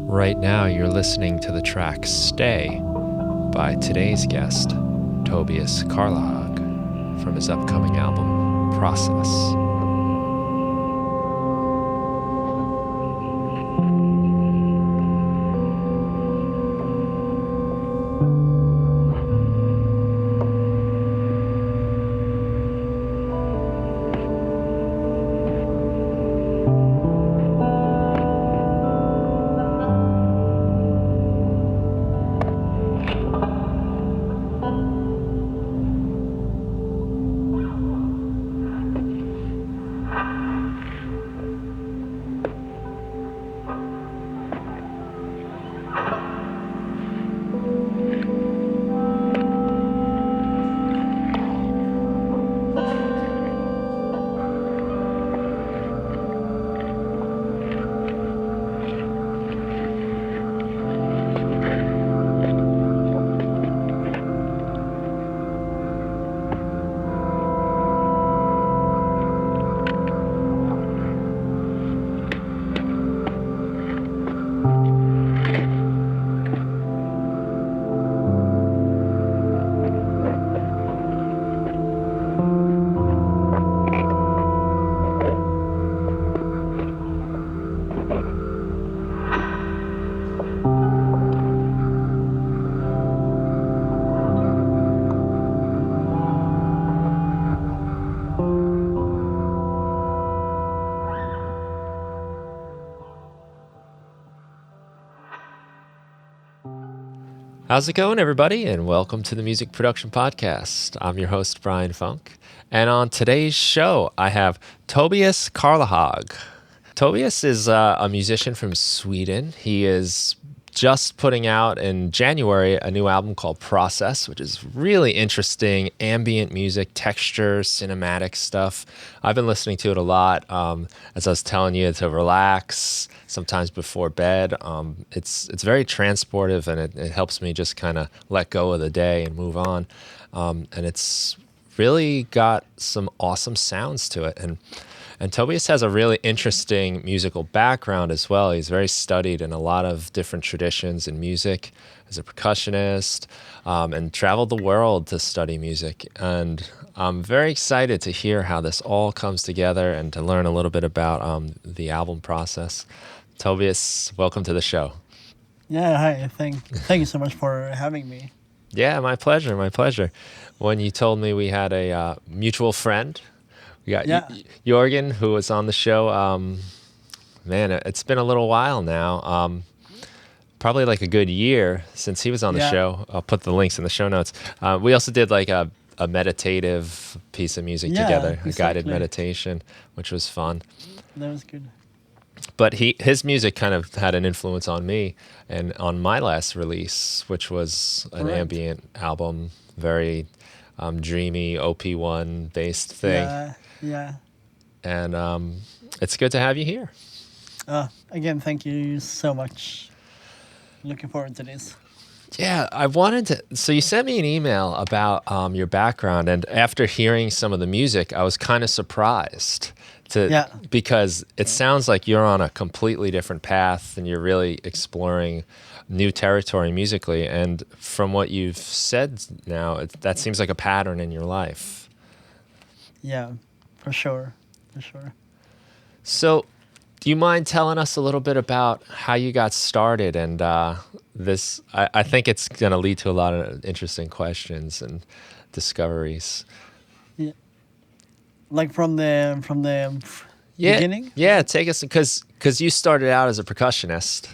Right now, you're listening to the track Stay by today's guest, Tobias Karlehag, from his upcoming album, Process. How's it going, everybody? And welcome to the Music Production Podcast. I'm your host, Brian Funk. And on today's show, I have Tobias Karlehag. Tobias is a musician from Sweden. He is just putting out in January a new album called Process, which is really interesting ambient music, texture, cinematic stuff. I've been listening to it a lot. As I was telling you, to relax, sometimes before bed. It's very transportive, and it helps me just kind of let go of the day and move on. And it's really got some awesome sounds to it. And Tobias has a really interesting musical background as well. He's very studied in a lot of different traditions in music as a percussionist, and traveled the world to study music. And I'm very excited to hear how this all comes together and to learn a little bit about the album process. Tobias, welcome to the show. Yeah, hi. Thank you so much for having me. Yeah, my pleasure, my pleasure. When you told me we had a mutual friend, we got Jorgen, who was on the show. Man, it's been a little while now. Probably like a good year since he was on the show. I'll put the links in the show notes. We also did like a meditative piece of music together, a guided meditation, which was fun. That was good. But his music kind of had an influence on me and on my last release, which was an ambient album, very dreamy OP1 based thing. Yeah. And it's good to have you here. Again, thank you so much. Looking forward to this. Yeah, I wanted to. So you sent me an email about your background, and after hearing some of the music, I was kind of surprised because it sounds like you're on a completely different path and you're really exploring new territory musically. And from what you've said now, that seems like a pattern in your life. Yeah, for sure. So, do you mind telling us a little bit about how you got started? And this, I think it's going to lead to a lot of interesting questions and discoveries. Yeah, like from the beginning. Yeah, take us, because you started out as a percussionist.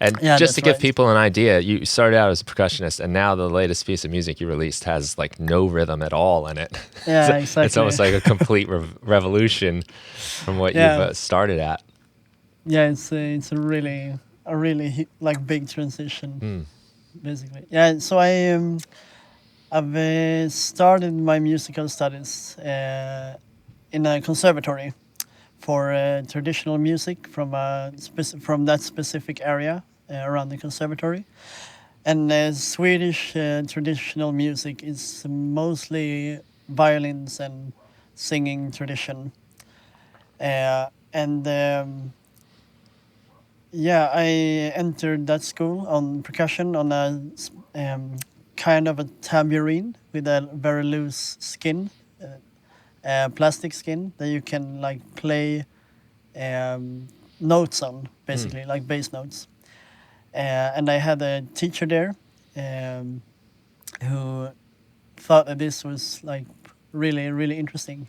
And just to give people an idea, you started out as a percussionist, and now the latest piece of music you released has like no rhythm at all in it. Yeah, exactly. It's almost like a complete revolution from what you've started at. Yeah, it's a really like big transition, basically. Yeah, so I've started my musical studies in a conservatory for traditional music from that specific area around the conservatory. And Swedish traditional music is mostly violins and singing tradition. And Yeah, I entered that school on percussion on kind of a tambourine with a very loose skin, plastic skin that you can like play um, notes on, Hmm. basically like bass notes. And I had a teacher there um, who thought that this was like really interesting.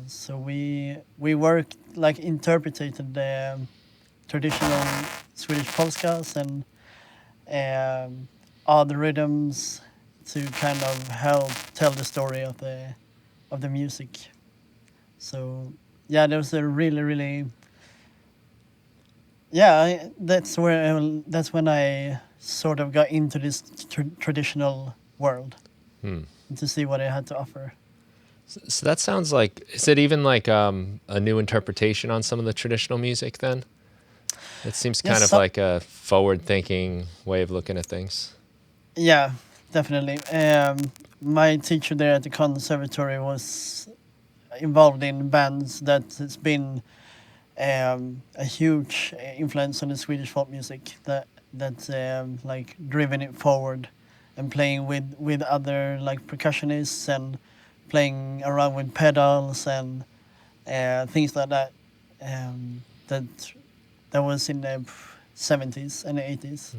So we worked like interpreted the traditional Swedish polskas and um, odd rhythms to kind of help tell the story of the music. So yeah, there was a really that's when I sort of got into this traditional world Hmm. to see what it had to offer. So that sounds like, is it even like a new interpretation on some of the traditional music then? It seems Yes, kind of like a forward thinking way of looking at things. yeah, definitely. My teacher there at the conservatory was involved in bands that has been a huge influence on the Swedish folk music that like driven it forward and playing with other like percussionists and playing around with pedals and things like that. That that was in the 70s and the 80s.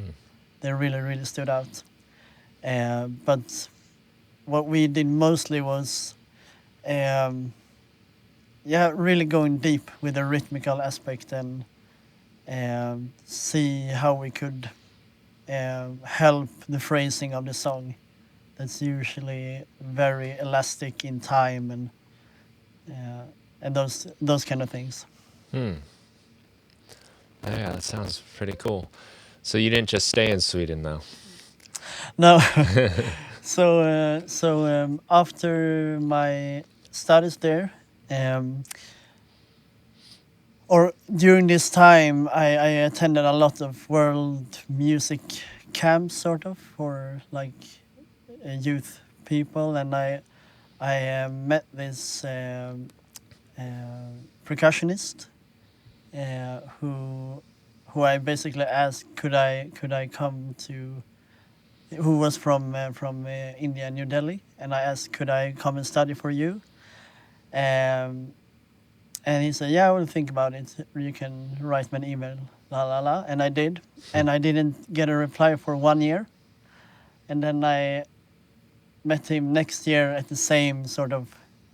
They really stood out. But what we did mostly was um, yeah, really going deep with the rhythmical aspect and see how we could help the phrasing of the song. That's usually very elastic in time uh, and those kind of things. Hmm. Yeah, that sounds pretty cool. So you didn't just stay in Sweden though. No, after my studies there, um, or during this time, I attended a lot of world music camps, sort of, for like youth people, and I met this percussionist who I basically asked could I come to, who was from India, New Delhi, and I asked could I come and study for you. Um, and he said, yeah, I will think about it. You can write me an email, la la la. And I did. And I didn't get a reply for 1 year. And then I met him next year at the same sort of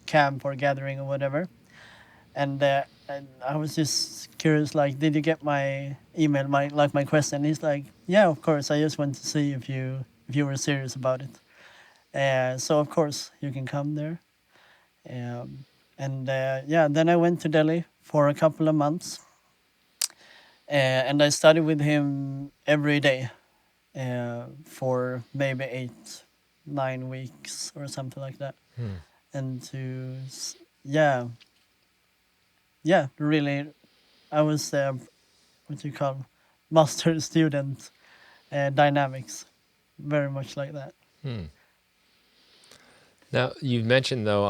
camp or gathering or whatever. And I was just curious, like, did you get my email, my question? He's like, yeah, of course. I just want to see if you were serious about it. So of course you can come there. Um, and yeah, then I went to Delhi for a couple of months, and I studied with him every day for maybe 8, 9 weeks or something like that. Hmm. And yeah, yeah, really, I was what you call master student dynamics, very much like that. Hmm. Now you mentioned though,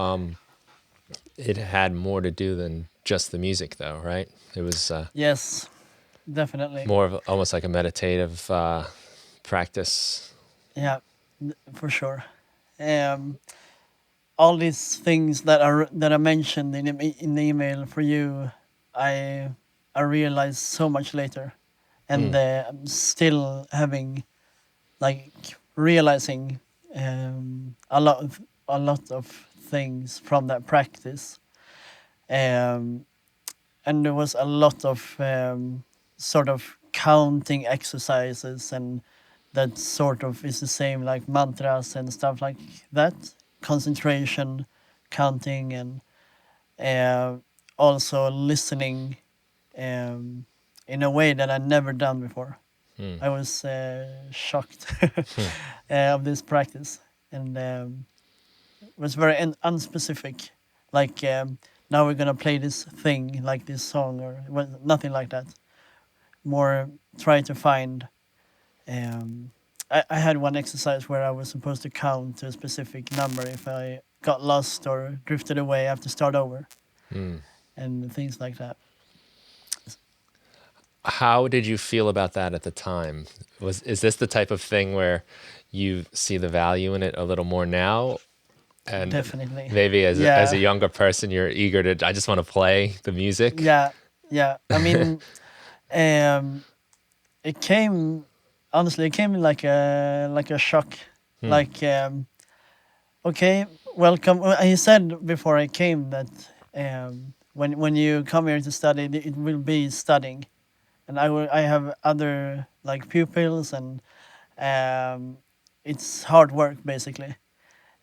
it had more to do than just the music though, right? It was Yes, definitely. more of almost like a meditative practice. Yeah, for sure. Um, all these things that I mentioned in the email for you, I I realized so much later, and Hmm. I'm still having like realizing a lot of things from that practice, um, and there was a lot of sort of counting exercises and that sort of is the same like mantras and stuff like that, concentration, counting, and uh, also listening um, in a way that I never done before. Hmm. I was shocked of this practice, and it was very unspecific. Like now we're gonna play this thing, like this song, or well, nothing like that. More try to find. Um, I had one exercise where I was supposed to count to a specific number if I got lost or drifted away. I have to start over Hmm. and things like that. How did you feel about that at the time? Is this the type of thing where you see the value in it a little more now? And Definitely. maybe as a Yeah, younger person, you're eager to, I just want to play the music. yeah, yeah. I mean, um, it came honestly. It came like a shock. Hmm. Like, okay, welcome. He said before I came that when you come here to study, it will be studying, and I have other like pupils, and um, it's hard work basically.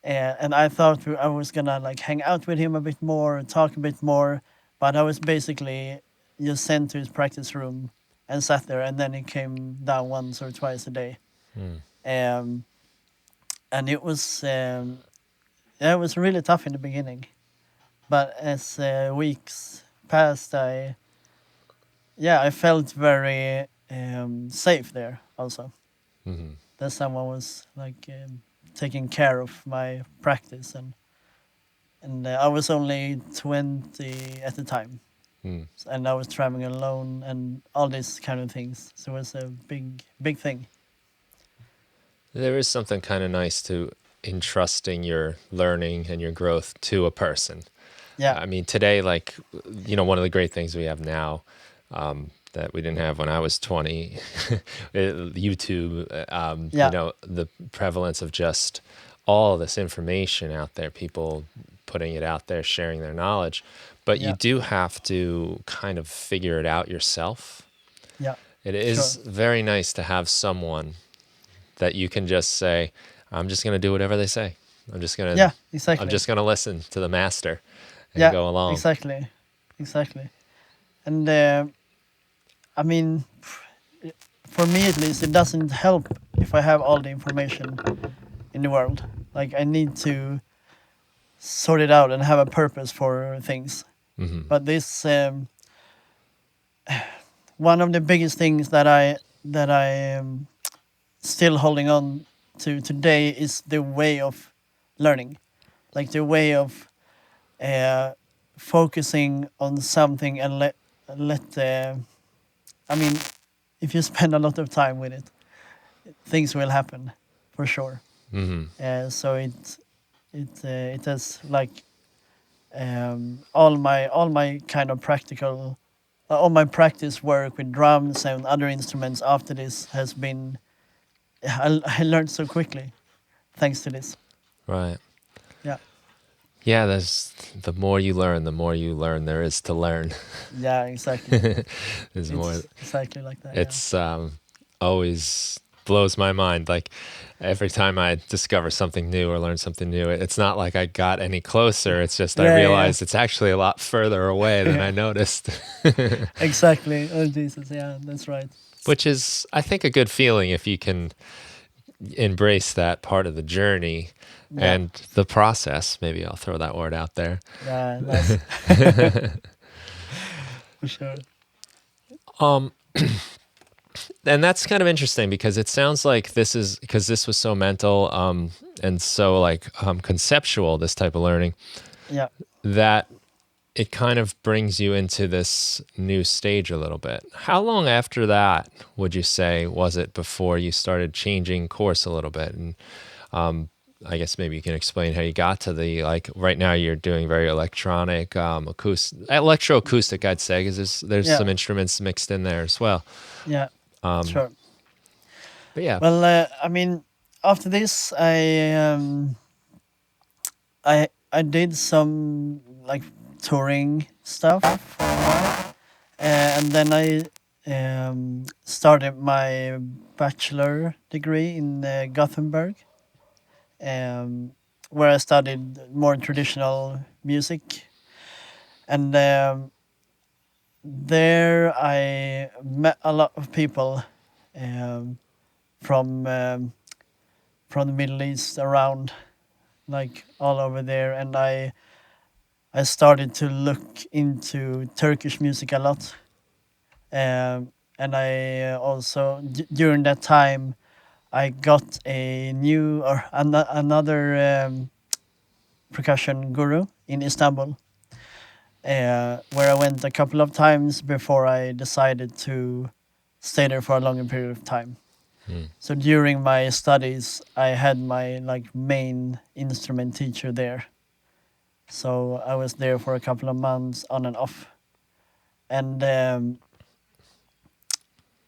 And I thought I was gonna like hang out with him a bit more, talk a bit more, but I was basically just sent to his practice room and sat there, and then he came down once or twice a day. Hmm. Um, and it was really tough in the beginning, but as weeks passed, I felt very safe there also. Hmm. That someone was like taking care of my practice, and I was only 20 at the time, Hmm. and I was traveling alone and all these kind of things. So it was a big thing. There is something kind of nice to entrusting your learning and your growth to a person. Yeah, I mean, today, like, one of the great things we have now that we didn't have when I was 20, YouTube, yeah, the prevalence of just all this information out there, people putting it out there, sharing their knowledge. But you yeah, do have to kind of figure it out yourself. yeah, It sure. is very nice to have someone that you can just say, I'm just going to do whatever they say. I'm just going to Yeah, I'm exactly. just going to listen to the master and Yeah, go along. exactly, exactly. And I mean, for me at least, it doesn't help if I have all the information in the world. Like I need to sort it out and have a purpose for things. Hmm. But this one of the biggest things that I am still holding on to today is the way of learning, like the way of uh, focusing on something and let I mean, if you spend a lot of time with it, things will happen for sure. Hmm. So it has like all my kind of practical all my practice work with drums and other instruments after this has been I learned so quickly thanks to this. Right. Yeah, Yeah, the more you learn, the more you learn there is to learn. yeah, exactly. There's more. It's exactly like that. Yeah, It's always blows my mind. Like every time I discover something new or learn something new, it's not like I got any closer. It's just I yeah, realized it's actually a lot further away than yeah. I noticed, Exactly. Oh Jesus, yeah, that's right. which is, I think, a good feeling if you can embrace that part of the journey Yeah, and the process. Maybe I'll throw that word out there. yeah, nice for sure. Um, and that's kind of interesting because it sounds like this is because this was so mental and so like conceptual, this type of learning, Yeah. that it kind of brings you into this new stage a little bit. How long after that would you say was it before you started changing course a little bit? And I guess maybe you can explain how you got to the, like, right now you're doing very electronic, acoustic, electroacoustic, I'd say, because there's Yeah, some instruments mixed in there as well. yeah, sure. But yeah. Well, I mean, after this, I did some like touring stuff for a while, and then I started my bachelor degree in Gothenburg, um, where I studied more traditional music, and there I met a lot of people um, from from the Middle East around, like all over there, and I started to look into Turkish music a lot, and I also during that time I got a new or another percussion guru in Istanbul, where I went a couple of times before I decided to stay there for a longer period of time. So during my studies, I had my like main instrument teacher there. So I was there for a couple of months on and off, and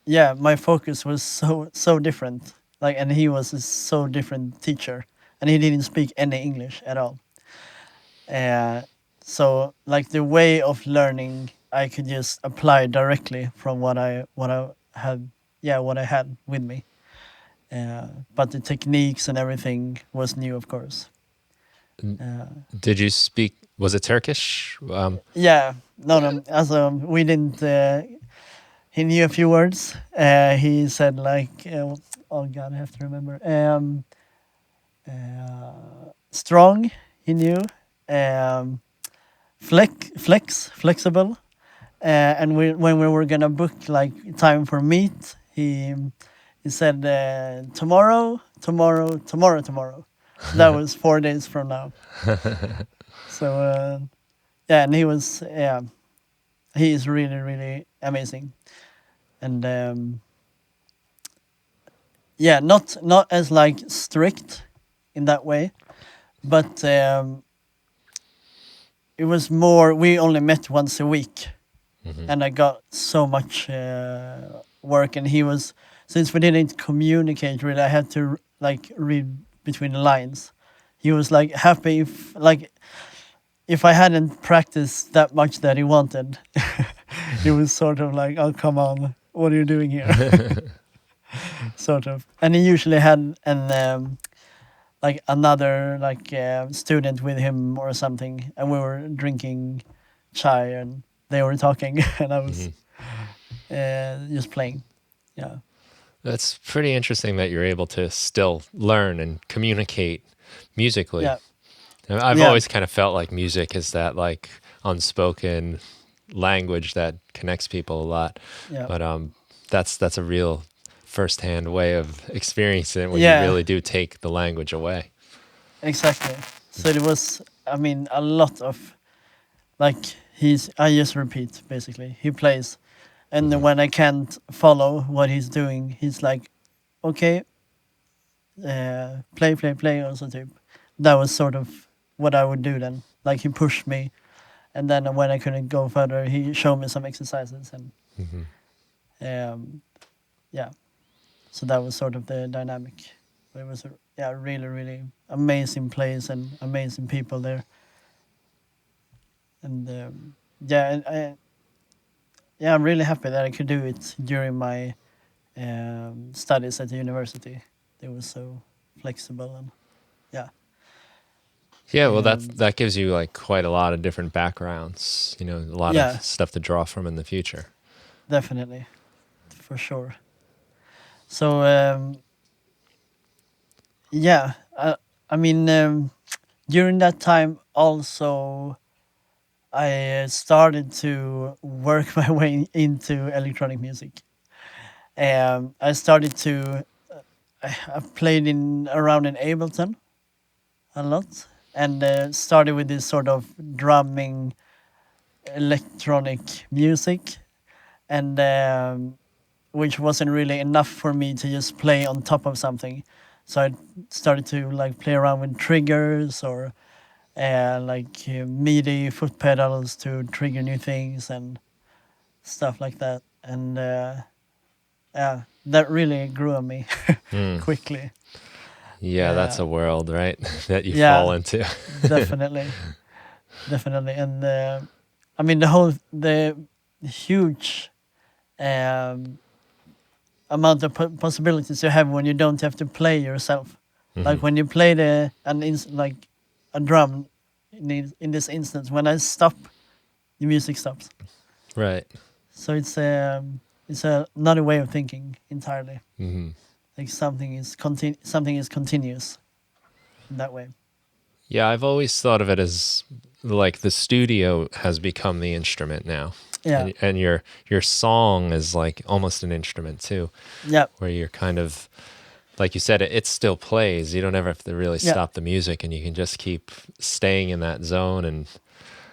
yeah, my focus was so different. Like, and he was a so different teacher, and he didn't speak any English at all. Uh, so like the way of learning, I could just apply directly from what I had, yeah, what I had with me. But the techniques and everything was new, of course. Did you speak? Was it Turkish? Yeah, no, we didn't. He knew a few words. He said like, oh God, I have to remember. Strong, he knew. Um, flexible. And when we were gonna book like time for meet, he said tomorrow. That was 4 days from now. So yeah, and he is really amazing, and yeah, not as like strict in that way, but it was more. We only met once a week, and I got so much work, and he was, since we didn't communicate really, I had to like read between the lines. He was like happy if I hadn't practiced that much that he wanted. He was sort of like, oh come on, what are you doing here? Sort of. And he usually had an like another like student with him or something, and we were drinking chai and they were talking and I was just playing. Yeah. That's pretty interesting that you're able to still learn and communicate musically. Yeah. I've Yeah. always kind of felt like music is that like unspoken language that connects people a lot. Yeah. But that's a real firsthand way of experiencing it when Yeah. you really do take the language away. Exactly. So it was, I mean, a lot of like I just repeat basically. He plays, and then when I can't follow what he's doing, he's like, okay, play also typ. That was sort of what I would do then. Like he pushed me, and then when I couldn't go further, he showed me some exercises, and yeah. So that was sort of the dynamic. But it was a really amazing place and amazing people there. And I'm really happy that I could do it during my studies at the university. They were so flexible and yeah. Yeah, well, that gives you like quite a lot of different backgrounds, you know, a lot Yeah. of stuff to draw from in the future. Definitely, for sure. So yeah, I mean during that time also I started to work my way into electronic music. I started to I played around in Ableton a lot, and started with this sort of drumming electronic music, and which wasn't really enough for me to just play on top of something. So I started to like play around with triggers or like MIDI foot pedals to trigger new things and stuff like that. And yeah, that really grew on me quickly. Yeah, that's a world, right? That you Yeah. fall into. Definitely. And I mean the huge amount of possibilities you have when you don't have to play yourself. Like when you play like a drum in this instance, when I stop, the music stops. Right. So it's another way of thinking entirely. Like something is continuous in that way. Yeah, I've always thought of it as like the studio has become the instrument now. Yeah. And your song is like almost an instrument too, Yeah. where you're kind of, like you said, it still plays. You don't ever have to really Yeah. stop the music, and you can just keep staying in that zone and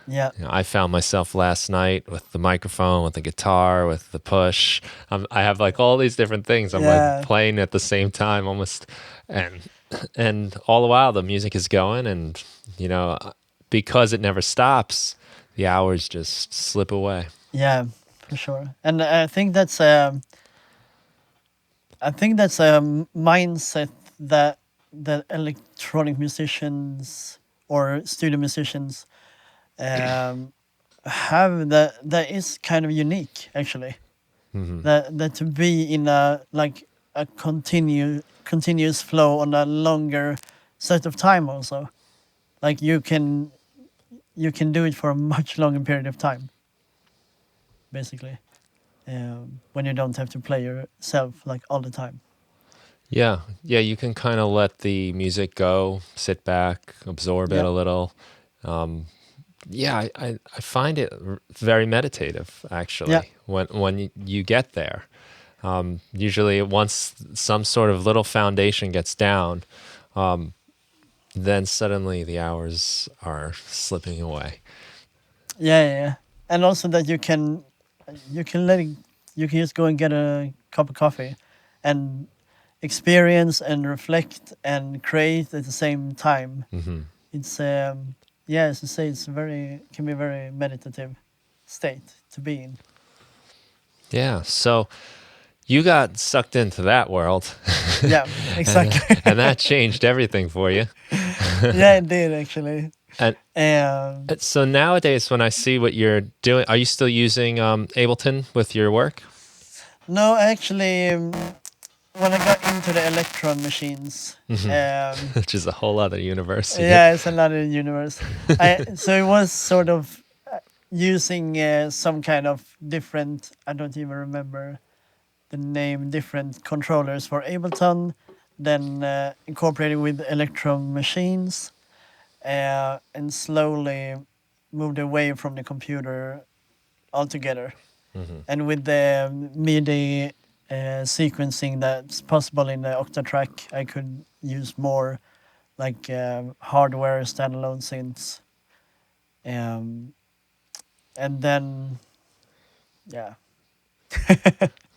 Yeah. I found myself last night with the microphone, with the guitar, with the push. I have like all these different things. I'm like Yeah. playing at the same time almost, and and all the while the music is going, and because it never stops, the hours just slip away. Yeah, for sure. And I think that's a mindset that electronic musicians or studio musicians um, have, that is kind of unique actually. That to be in a continuous flow on a longer set of time also. Like you can do it for a much longer period of time, basically. When you don't have to play yourself like all the time. Yeah, yeah, you can kind of let the music go, sit back, absorb it Yeah, a little. Yeah, I find it very meditative yeah, actually when you get there. Usually, once some sort of little foundation gets down, then suddenly the hours are slipping away. yeah. And also that you can let it, you can just go and get a cup of coffee, and experience and reflect and create at the same time. It's yeah, as you say, it's very can be very meditative state to be in. Yeah, so you got sucked into that world, Yeah, and exactly. and that changed everything for you. Yeah, it did actually. And so nowadays, when I see what you're doing, are you still using Ableton with your work? No, actually, when I got into the electron machines, Which is a whole other universe. yeah, it's another universe. So it was sort of using some kind of different. I don't even remember the name. Different controllers for Ableton, then incorporated with electron machines, and slowly moved away from the computer altogether. And with the MIDI sequencing that's possible in the Octatrack, I could use more like hardware standalone synths. Um, and then, yeah,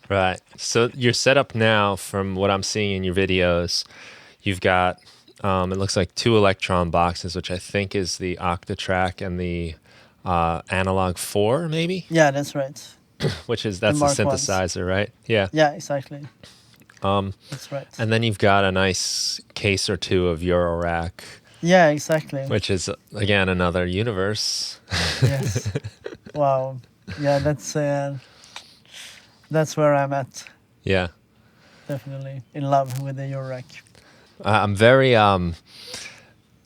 Right. So your setup now, from what I'm seeing in your videos, you've got it looks like two Electron boxes, which I think is the Octatrack and the Analog 4, maybe, yeah, that's right. The that's the Mark ones. synthesizer, right? Yeah. Yeah, exactly. That's right. And then you've got a nice case or two of Eurorack, Yeah, exactly. which is again another universe. Yes. Wow. Yeah, that's where I'm at. Yeah. Definitely in love with the Eurorack. I'm very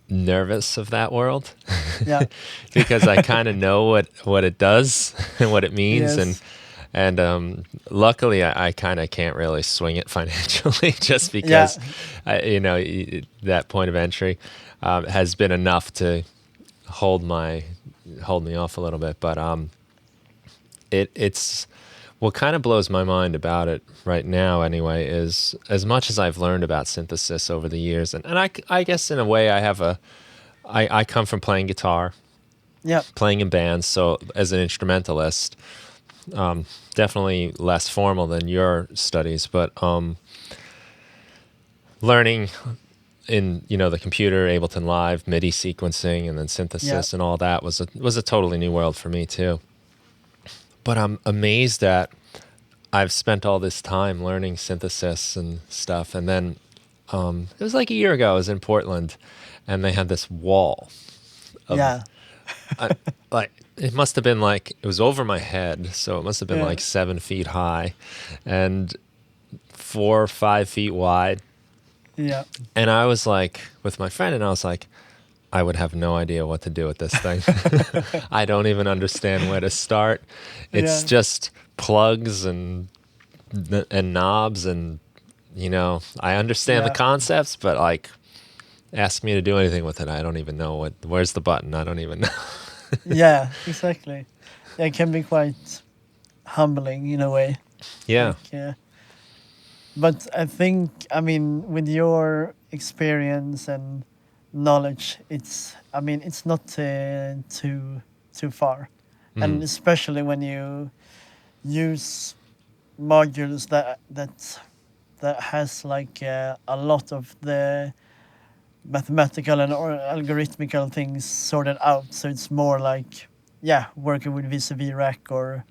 nervous of that world Yeah. because I kind of know what it does and what it means, Yes. and luckily I kind of can't really swing it financially just Yeah. because that point of entry has been enough to hold me off a little bit, but it's what kind of blows my mind about it right now anyway is as much as I've learned about synthesis over the years, and I guess in a way I come from playing guitar, Yeah. playing in bands, so as an instrumentalist, definitely less formal than your studies, but learning in the computer, Ableton Live, MIDI sequencing, and then Yeah. synthesis and all that was a totally new world for me too. But I'm amazed that I've spent all this time learning synthesis and stuff, and then it was like a year ago. I was in Portland, and they had this wall of Yeah. like it must have been like it was over my head, so it must have been Yeah. like 7 feet high, and 4 or 5 feet wide. Yeah. And I was like with my friend, and I was like, I would have no idea what to do with this thing. I don't even understand where to start. It's Yeah. just plugs and knobs, and I understand the Yeah. concepts, but like ask me to do anything with it, I don't even know where's the button. I don't even know. Yeah. Exactly. Yeah, it can be quite humbling in a way. Yeah. Like, but I mean, with your experience and knowledge, it's not too too far, and especially when you use modules that has like a lot of the mathematical and or algorithmical things sorted out. So it's more like working with VCV rack or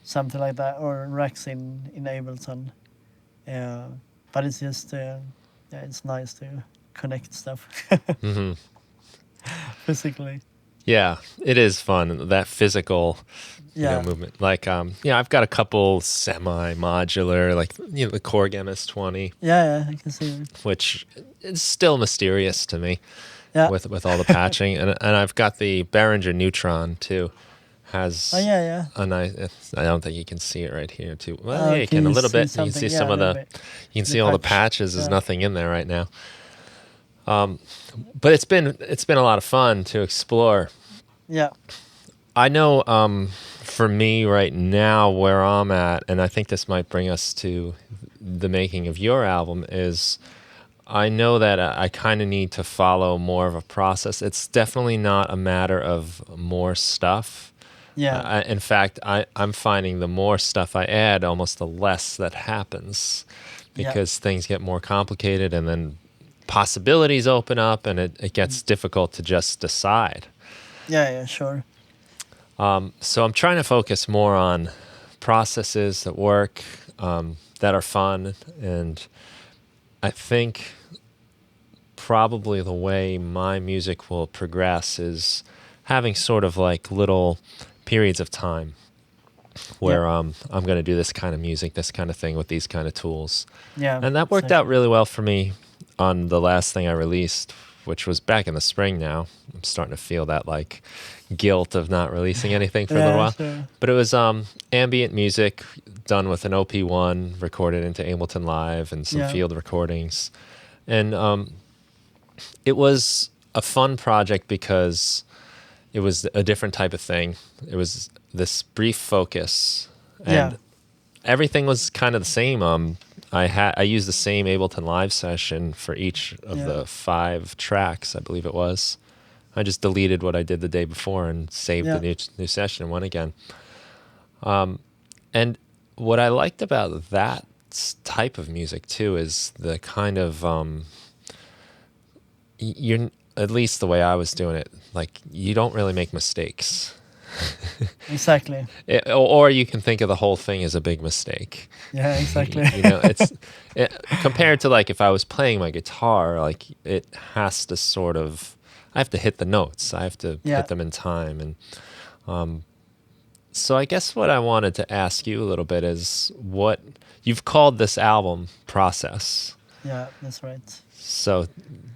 something like that, or racks in Ableton. But it's just it's nice to connect stuff physically. Yeah, it is fun, that physical Yeah. movement. Like, I've got a couple semi-modular, like, the Korg MS-20, Yeah, I can see it. which is still mysterious to me Yeah. with all the patching. And I've got the Behringer Neutron, too. Has Oh, yeah. a nice, I don't think you can see it right here, too. Well, Oh, yeah, you can a little see bit. You can something? see Yeah, some a of little the, bit. you can The see all the patch. patches. There's Yeah. nothing in there right now. But it's been a lot of fun to explore. Yeah. I know, for me right now, where I'm at, and I think this might bring us to the making of your album, is I know that I kind of need to follow more of a process. It's definitely not a matter of more stuff. Yeah. In fact, I'm finding the more stuff I add, almost the less that happens, Yeah. because things get more complicated, and then possibilities open up, and it gets difficult to just decide. Yeah, sure. So I'm trying to focus more on processes that work, that are fun, and I think probably the way my music will progress is having sort of like little periods of time where I'm going to do this kind of music, this kind of thing with these kind of tools. Yeah. And that worked exactly. out really well for me on the last thing I released, which was back in the spring now. I'm starting to feel that like guilt of not releasing anything for a little while. Sure. But it was ambient music done with an OP1, recorded into Ableton Live and some field recordings. And it was a fun project because it was a different type of thing. It was this brief focus, and everything was kind of the same. I used the same Ableton Live session for each of the 5 tracks, I believe it was. I just deleted what I did the day before and saved the new session and went again. And what I liked about that type of music too is the kind of you're, at least the way I was doing it, like, you don't really make mistakes. Exactly. Or you can think of the whole thing as a big mistake. Yeah, exactly. It's compared to like if I was playing my guitar, like it has to sort of, I have to hit the notes, I have to hit them in time, and so I guess what I wanted to ask you a little bit is what you've called this album Process. Yeah, that's right. So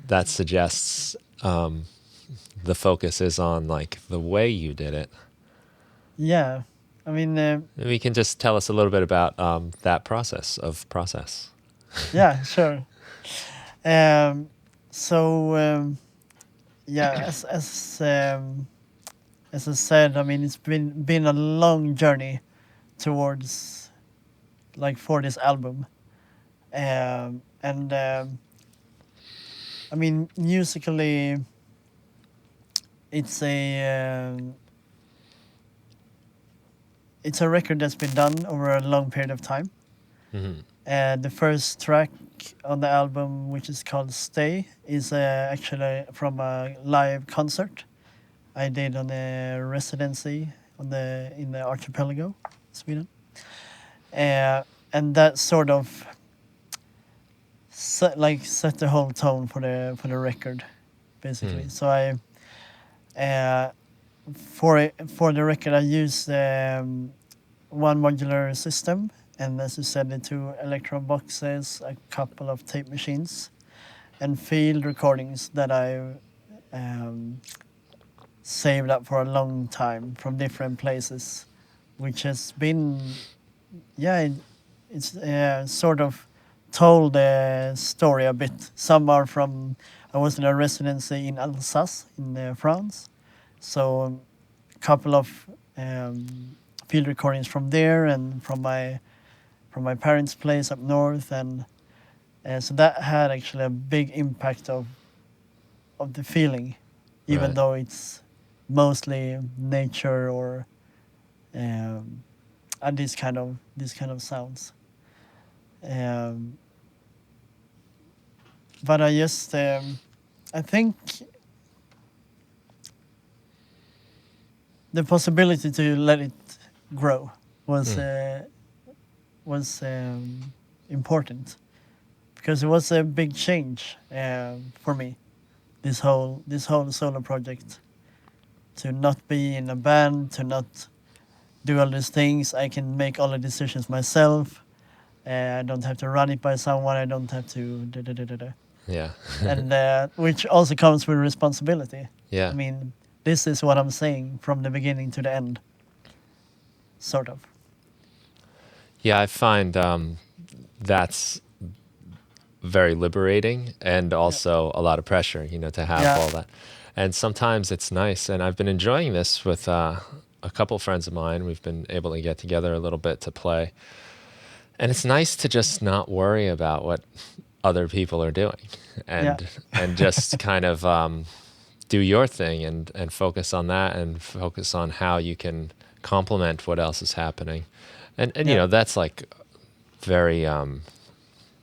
that suggests the focus is on like the way you did it. Yeah, I mean, Maybe you can just tell us a little bit about that process. yeah, sure. So as I said, I mean, it's been a long journey towards like for this album, and I mean, musically, it's a record that's been done over a long period of time. The first track on the album, which is called Stay, is actually from a live concert I did on a residency in the archipelago, Sweden. And that sort of set the whole tone for the record, basically. So I for the record I used one modular system, and as you said, the 2 electron boxes, a couple of tape machines, and field recordings that I saved up for a long time from different places, which has been it's sort of told the story a bit. Some are from, I was in a residency in Alsace in France, so a couple of field recordings from there and from my parents' place up north, and so that had actually a big impact of the feeling, even Right. though it's mostly nature or and these kind of sounds. Um, but I just I think the possibility to let it grow was important because it was a big change for me. This whole solo project, to not be in a band, to not do all these things. I can make all the decisions myself. I don't have to run it by someone. I don't have to da da da da da. Yeah. And which also comes with responsibility. Yeah. I mean, this is what I'm saying from the beginning to the end, sort of. Yeah, I find that's very liberating and also a lot of pressure, to have Yeah. all that. And sometimes it's nice. And I've been enjoying this with a couple friends of mine. We've been able to get together a little bit to play. And it's nice to just not worry about what other people are doing and just kind of do your thing and focus on that and focus on how you can complement what else is happening. And that's like very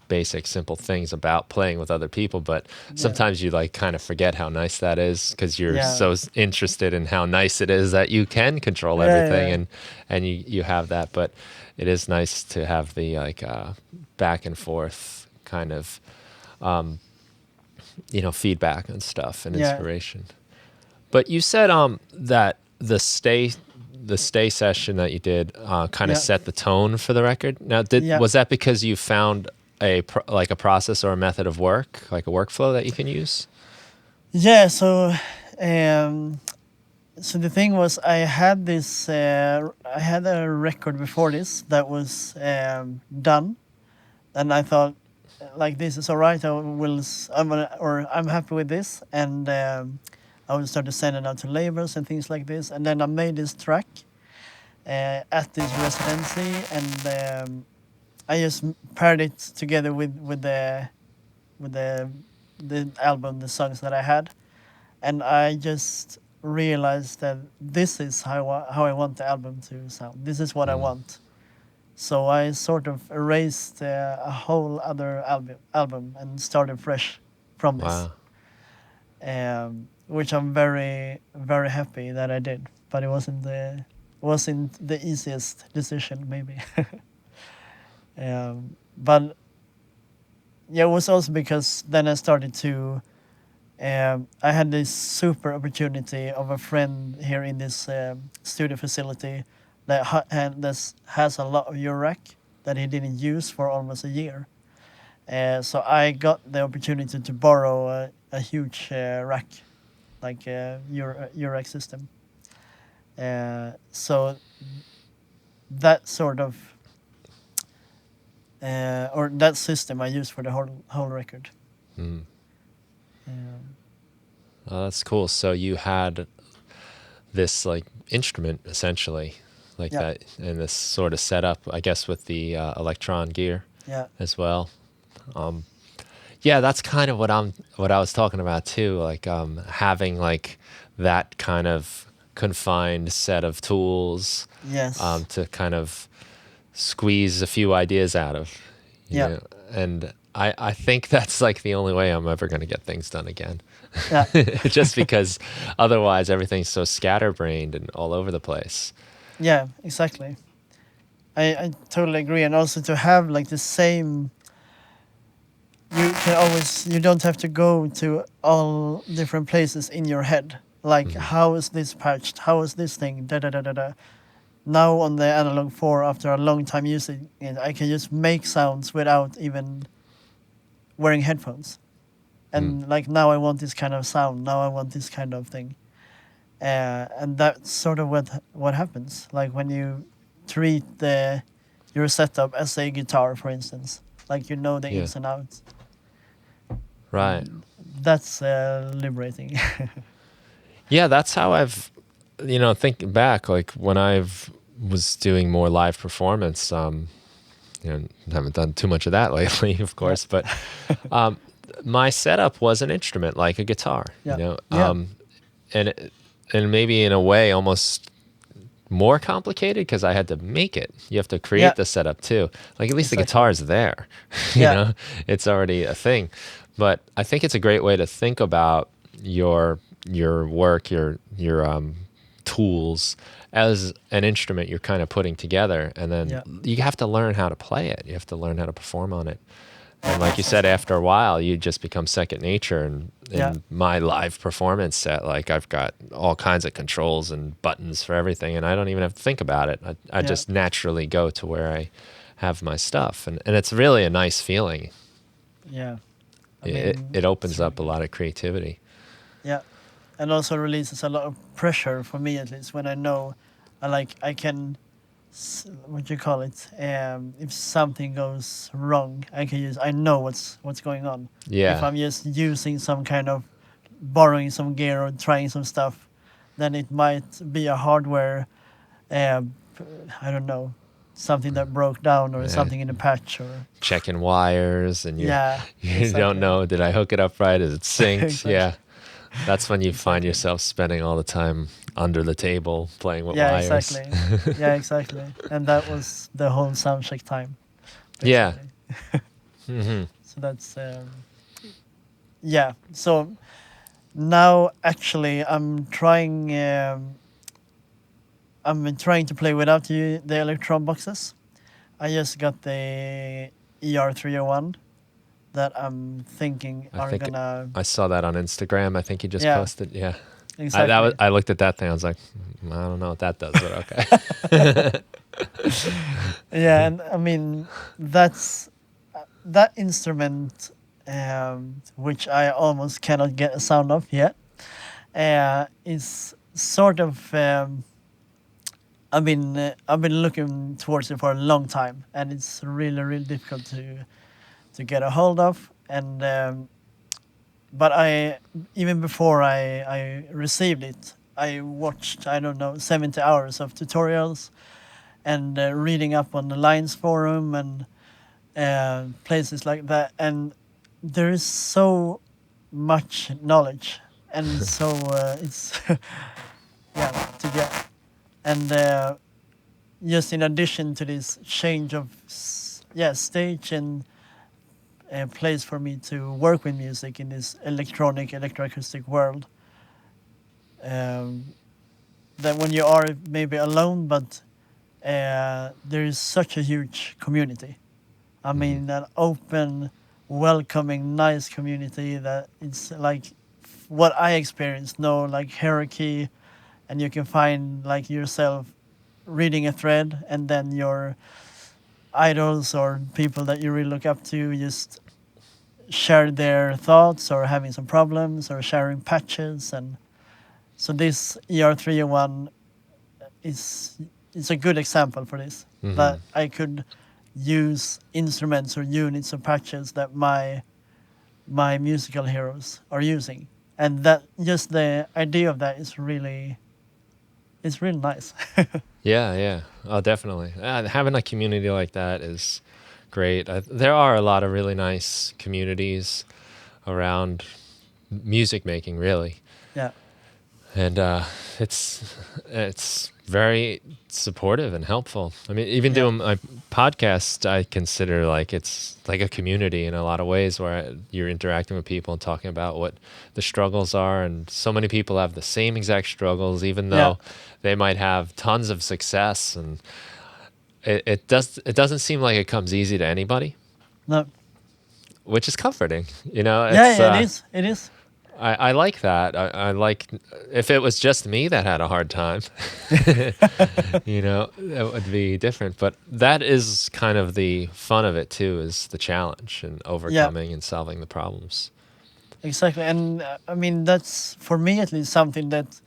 basic, simple things about playing with other people, but sometimes you like kind of forget how nice that is because you're so interested in how nice it is that you can control everything and you have that. But it is nice to have the like back and forth kind of feedback and stuff and inspiration. But you said that the stay session that you did kind of set the tone for the record. Now, was that because you found a process or a method of work, like a workflow that you can use? Yeah. So the thing was, I had this. I had a record before this that was done, and I thought, like, this is all right. I'm happy with this, and I will start to send it out to labels and things like this. And then I made this track at this residency, and I just paired it together with the album, the songs that I had, and I just realized that this is how I want the album to sound. This is what I want. So I sort of erased a whole other album and started fresh from this. Wow. Which I'm very, very happy that I did. But it wasn't the easiest decision, maybe. But yeah, it was also because then I started to. I had this super opportunity of a friend here in this studio facility that has a lot of Eurac that he didn't use for almost a year. So I got the opportunity to borrow a huge rack, like a Eurac system. So that sort of or that system I used for the whole record. Oh, that's cool. So you had this like instrument essentially, like that, and this sort of setup, I guess, with the Electron gear as well. That's kind of what I was talking about too, like having like that kind of confined set of tools to kind of squeeze a few ideas out of. You know? And I think that's like the only way I'm ever going to get things done again. Just because otherwise everything's so scatterbrained and all over the place. Yeah, exactly. I totally agree. And also to have like the same, you don't have to go to all different places in your head. Like, how is this patched? How is this thing? Da da da da da. Now on the Analog 4, after a long time using it, I can just make sounds without even wearing headphones. And like, now I want this kind of sound. Now I want this kind of thing. And that's sort of what happens. Like when you treat your setup as a guitar, for instance, like the ins and outs. Right. That's liberating. Yeah, that's how I've, thinking back, like when was doing more live performance, haven't done too much of that lately, of course, but my setup was an instrument like a guitar, and and maybe in a way almost more complicated because I had to make it. You have to Yeah, create the setup too. Like at least the exactly. guitar is there, you Yeah, know, it's already a thing. But I think it's a great way to think about your work, your tools as an instrument you're kind of putting together, and then yeah, you have to learn how to play it. You have to learn how to perform on it. And like you said, exactly. after a while, you just become second nature. And Yeah, in my live performance set, like I've got all kinds of controls and buttons for everything, and I don't even have to think about it. I yeah, just naturally go to where I have my stuff, and it's really a nice feeling. yeah. I It, mean, it it's opens really up a good. lot of creativity. Yeah, and also releases a lot of pressure for me at least when I know, I can, what do you call it? If something goes wrong, I know what's going on. If Yeah, I'm just using some kind of borrowing some gear or trying some stuff, then it might be a hardware, uh, I don't know, something that broke down or yeah. something in a patch or Checking wires, and you yeah, you don't exactly, know, did I hook it up right? Is it synced? exactly, Yeah, that's when you find exactly. yourself spending all the time under the table playing with Yeah, wires. exactly. Yeah, exactly. And that was the whole soundcheck time, Yeah. basically. Hmm. So that's yeah. So now actually I'm trying to play without the electron boxes. I just got the ER301 that I'm thinking I are think gonna I saw that on Instagram. I think you just yeah, posted. Yeah. exactly. I looked at that thing. I was like, I don't know what that does, but okay. Yeah, and I mean that's that instrument, which I almost cannot get a sound of yet, is sort of. I've been looking towards it for a long time, and it's really really difficult to get a hold of. And but I even before I received it, I watched I don't know 70 hours of tutorials and reading up on the Lines forum and places like that, and there is so much knowledge and so it's yeah to get and just in addition to this change of stage and place for me to work with music in this electroacoustic world, um, that when you are maybe alone but there is such a huge community. I Hmm. mean, an open, welcoming, nice community that it's like what I experienced. No, like hierarchy, and you can find like yourself reading a thread, and then your idols or people that you really look up to just share their thoughts or having some problems or sharing patches. And so this ER301 is a good example for this. Hmm. That I could use instruments or units or patches that my musical heroes are using, and that just the idea of that is really it's really nice. Yeah, yeah. Oh, definitely. Having a community like that is great. There are a lot of really nice communities around music making, really. Yeah, And it's very supportive and helpful. I mean, even yeah, doing my podcast, I consider like it's like a community in a lot of ways where you're interacting with people and talking about what the struggles are, and so many people have the same exact struggles, even yeah. though they might have tons of success, and it doesn't seem like it comes easy to anybody, No, which is comforting. You know, yeah, it's yeah, it is. It is. I like that. I like if it was just me that had a hard time, you know, it would be different. But that is kind of the fun of it too, is the challenge and Yeah, overcoming and solving the problems. exactly. And I mean, that's for me at least something that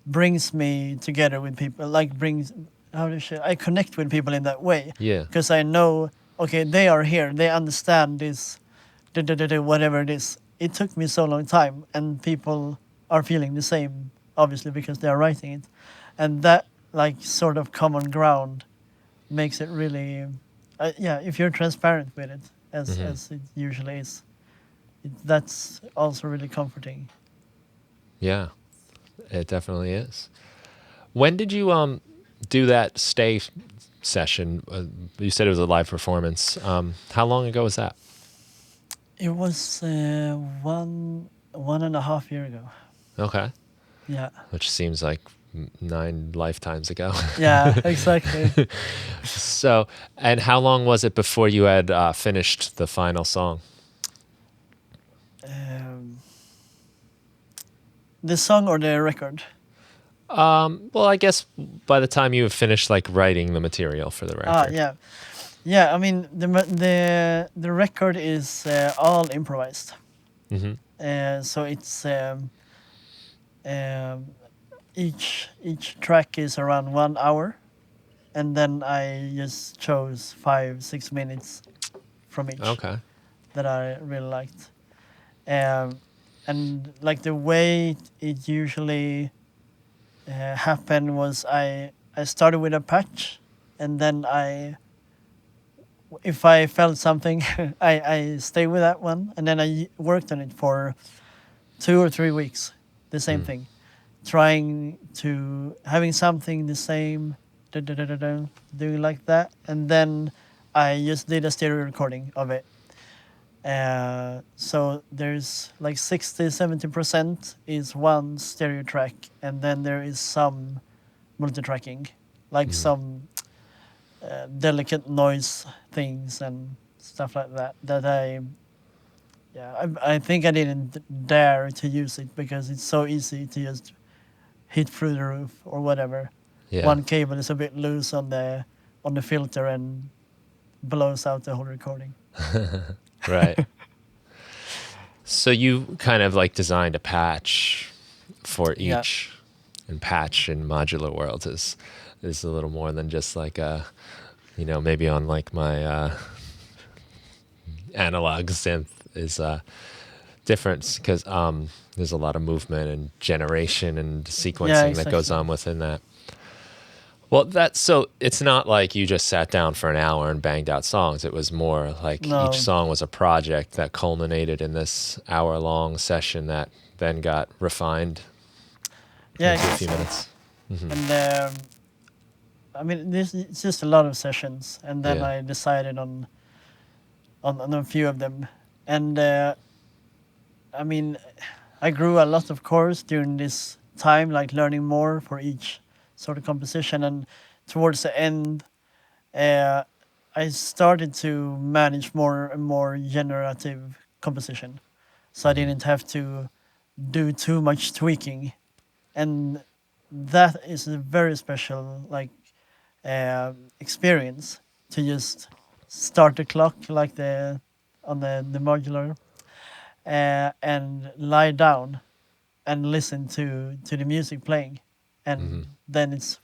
brings me together with people. Like brings how do you say? I connect with people in that way Yeah. because I know okay they are here. They understand this, whatever it is. It took me so long time, and people are feeling the same, obviously because they are writing it, and that like sort of common ground makes it really, yeah. If you're transparent with it, Hmm. as it usually is, that's also really comforting. Yeah. It definitely is. When did you do that stay session? You said it was a live performance. How long ago was that? It was one and a half year ago. Okay. Yeah. Which seems like 9 lifetimes ago. Yeah, exactly. So, and how long was it before you had finished the final song? um, the song or the record? Well, I guess by the time you have finished like writing the material for the record. Yeah. Yeah, I mean the record is all improvised. Hmm. So it's um, each track is around 1 hour, and then I just chose 5-6 minutes from each Okay. that I really liked. And like the way it usually happened was I started with a patch, and then if I felt something, I stay with that one, and then I worked on it for 2 or 3 weeks. The same thing, trying to having something the same, da, da, da, da, da, doing like that, and then I just did a stereo recording of it. So there's like 60-70% is one stereo track, and then there is some multi-tracking, like some delicate noise things and stuff like that. I think I didn't dare to use it because it's so easy to just hit through the roof or whatever. Yeah. One cable is a bit loose on the filter and blows out the whole recording. Right. So you kind of like designed a patch for Yeah. each, and patch in modular worlds is a little more than just like a, maybe on like my analog synth is different because there's a lot of movement and generation and sequencing that goes exactly. on within that. Well, so it's not like you just sat down for an hour and banged out songs. It was more like No. each song was a project that culminated in this hour-long session that then got refined Yeah, into a few so. minutes. And I mean, it's just a lot of sessions, and then Yeah. I decided on a few of them, and I mean, I grew a lot, of course, during this time, like learning more for each sort of composition, and towards the end, uh, I started to manage more and more generative composition, so I didn't have to do too much tweaking, and that is a very special experience to just start the clock like on the modular and lie down and listen to the music playing, and then it's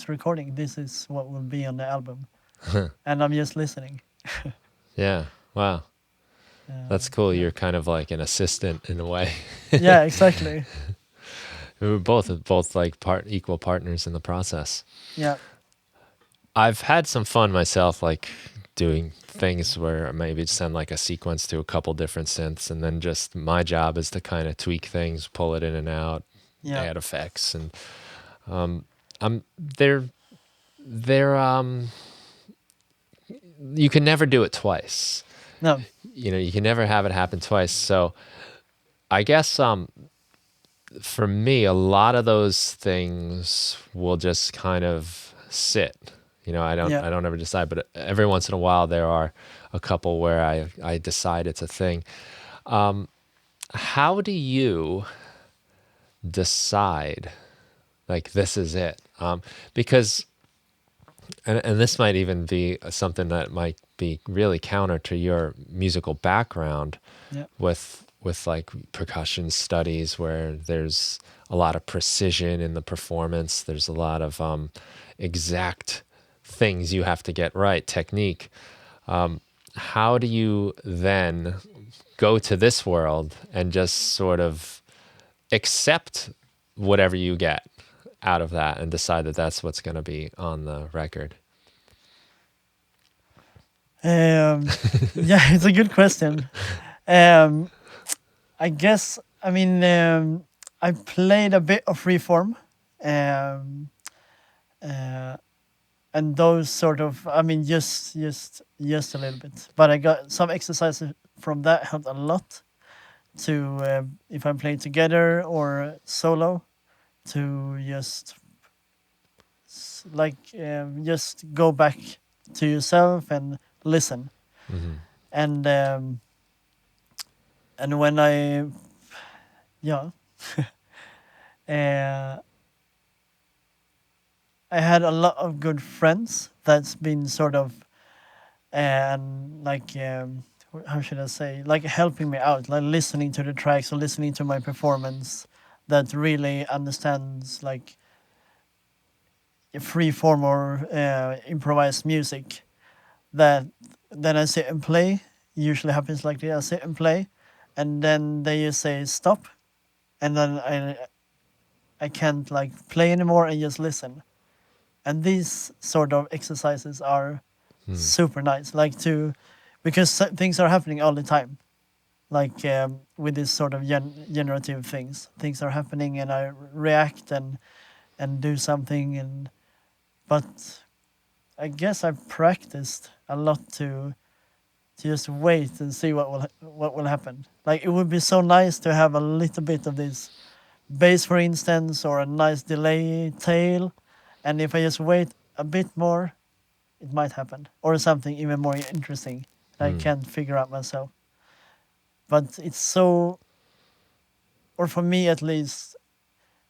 recording. This is what will be on the album, and I'm just listening. Yeah. Wow. That's cool. Yeah. You're kind of like an assistant in a way. Yeah, exactly. We were both like equal partners in the process. Yeah, I've had some fun myself, like doing things where maybe send like a sequence to a couple different synths, and then just my job is to kind of tweak things, pull it in and out, yeah, add effects, and I'm they're you can never do it twice. no, You can never have it happen twice. So I guess for me, a lot of those things will just kind of sit. I yeah. don't ever decide, but every once in a while there are a couple where I decide it's a thing. How do you decide like this is it? Because and this might even be something that might be really counter to your musical background Yeah. with like percussion studies where there's a lot of precision in the performance. There's a lot of exact things you have to get right, technique. How do you then go to this world and just sort of accept whatever you get out of that and decide that that's what's going to be on the record? Yeah, it's a good question. I guess, I mean, I played a bit of freeform, um, uh, and those sort of, I mean, just a little bit. But I got some exercises from that helped a lot to if I'm playing together or solo to just just go back to yourself and listen. Hmm. And when I yeah uh, I had a lot of good friends that's been sort of and how should I say, like helping me out, like listening to the tracks or listening to my performance, that really understands like free form or improvised music. That then I sit and play. Usually happens like this. I sit and play, and then they just say stop, and then I can't like play anymore and just listen. And these sort of exercises are super nice, like to because things are happening all the time. Like with this sort of generative things are happening, and I react and do something, and but I guess I've practiced a lot to just wait and see what will happen. Like it would be so nice to have a little bit of this bass, for instance, or a nice delay tail, and if I just wait a bit more, it might happen, or something even more interesting that I can't figure out myself. But it's so, or for me at least,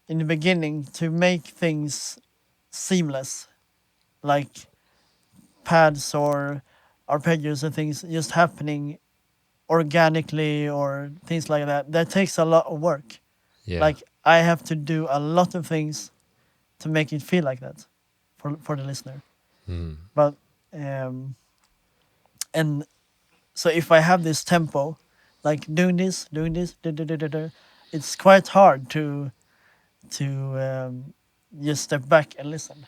in the beginning, to make things seamless, like pads or arpeggios and things just happening organically or things like that, that takes a lot of work. Yeah. Like I have to do a lot of things to make it feel like that for the listener. Mm. But and so if I have this tempo, like doing this, da, da, da, da, da, it's quite hard to just step back and listen.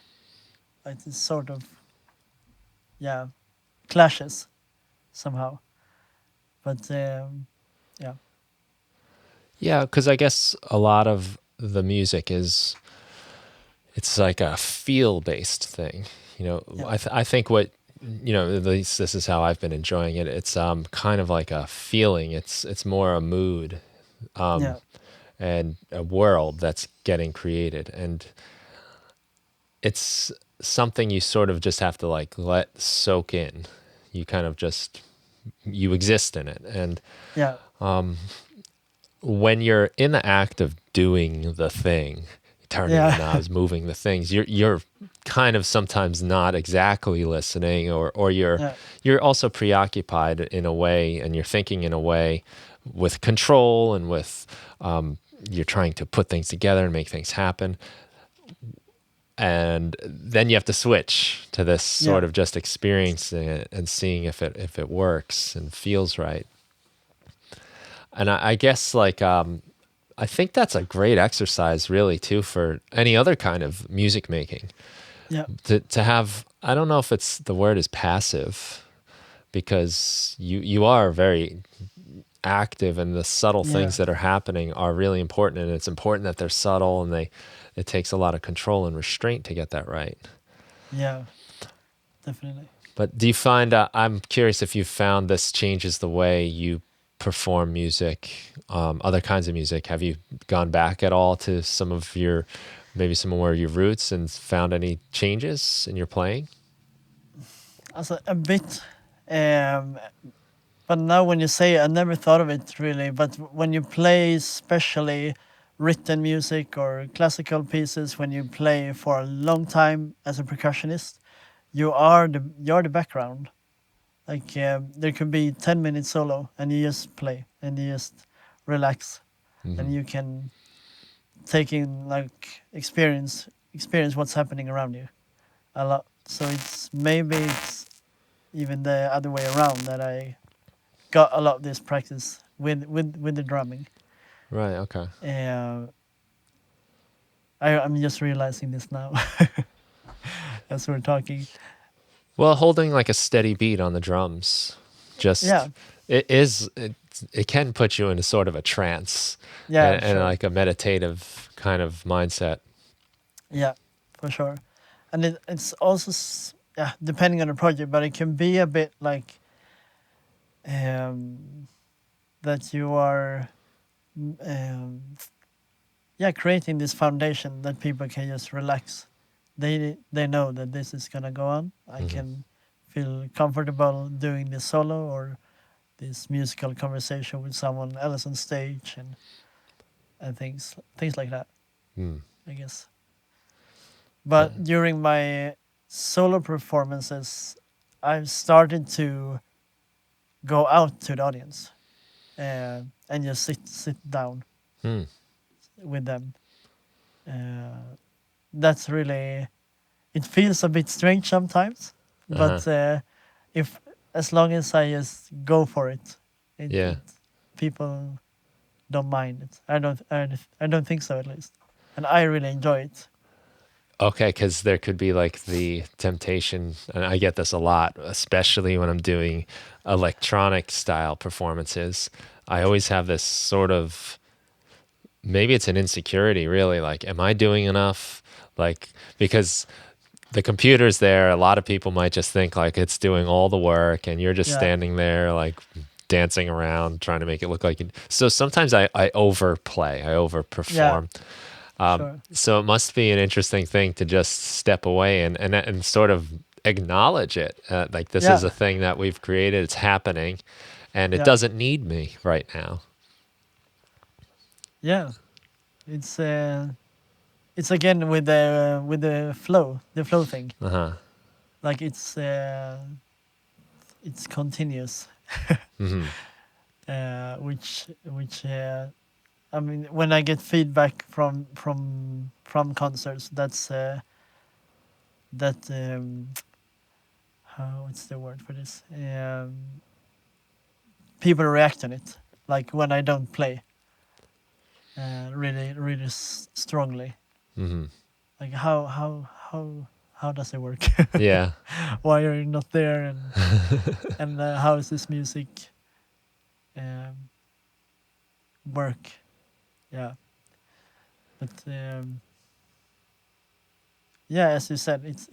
Like it's sort of yeah clashes somehow. But yeah, Yeah, because I guess a lot of the music is it's like a feel based thing. You know, yeah, I think what at least this is how I've been enjoying it. It's kind of like a feeling. It's more a mood yeah, and a world that's getting created, and it's something you sort of just have to like let soak in. You kind of just you exist in it, and yeah, when you're in the act of doing the thing, turning the yeah, knobs, moving the things, you're kind of sometimes not exactly listening, or yeah, you're also preoccupied in a way, and you're thinking in a way with control and with you're trying to put things together and make things happen. And then you have to switch to this yeah, sort of just experiencing it and seeing if it works and feels right. And I guess like I think that's a great exercise really too for any other kind of music making. yeah, To have, I don't know if it's the word is passive, because you are very active, and the subtle yeah, things that are happening are really important, and it's important that they're subtle, and it takes a lot of control and restraint to get that right. yeah, definitely. But do you find, I'm curious if you found this changes the way you perform music, other kinds of music. Have you gone back at all to some of your, maybe some more of your roots, and found any changes in your playing? Also a bit, um, but now when you say it, I never thought of it really. But when you play, especially written music or classical pieces, when you play for a long time as a percussionist, you're the background. Like there could be 10 minutes solo, and you just play and you just relax, Hmm. and you can take in like experience what's happening around you a lot. So it's even the other way around, that I got a lot of this practice with the drumming. Right. Okay. Uh, I'm just realizing this now as we're talking. Well, holding like a steady beat on the drums, Yeah, just it is. it can put you into sort of a trance Yeah, and sure. like a meditative kind of mindset. Yeah, for sure. And it's also yeah, depending on the project, but it can be a bit like um, that you are um, yeah, creating this foundation that people can just relax. They know that this is gonna go on. I Hmm. can feel comfortable doing this solo or this musical conversation with someone else on stage and things like that, Mm. I guess. But during my solo performances, I've started to go out to the audience and just sit down Mm. with them. Uh, that's really, it feels a bit strange sometimes, Uh-huh. but if as long as I just go for it, Yeah. it people don't mind it. I don't think so, at least, and I really enjoy it. Okay, because there could be like the temptation, and I get this a lot, especially when I'm doing electronic style performances. I always have this sort of, maybe it's an insecurity, really. Like, am I doing enough? Like, because the computer's there, a lot of people might just think like it's doing all the work, and you're just Yeah, standing there, like dancing around, trying to make it look like it. So sometimes I overplay, I yeah, overperform. sure. So it must be an interesting thing to just step away and sort of acknowledge it. Like this is a Yeah, thing that we've created. It's happening, and it yeah, doesn't need me right now. yeah. It's again with the flow thing. Uh huh. Like it's continuous, Hmm. which I mean, when I get feedback from concerts, that how what's the word for this? People react on it, like when I don't play, really strongly. Hmm. Like how does it work? Yeah. Why are you not there? And how is this music um, work? Yeah, but yeah, as you said, it's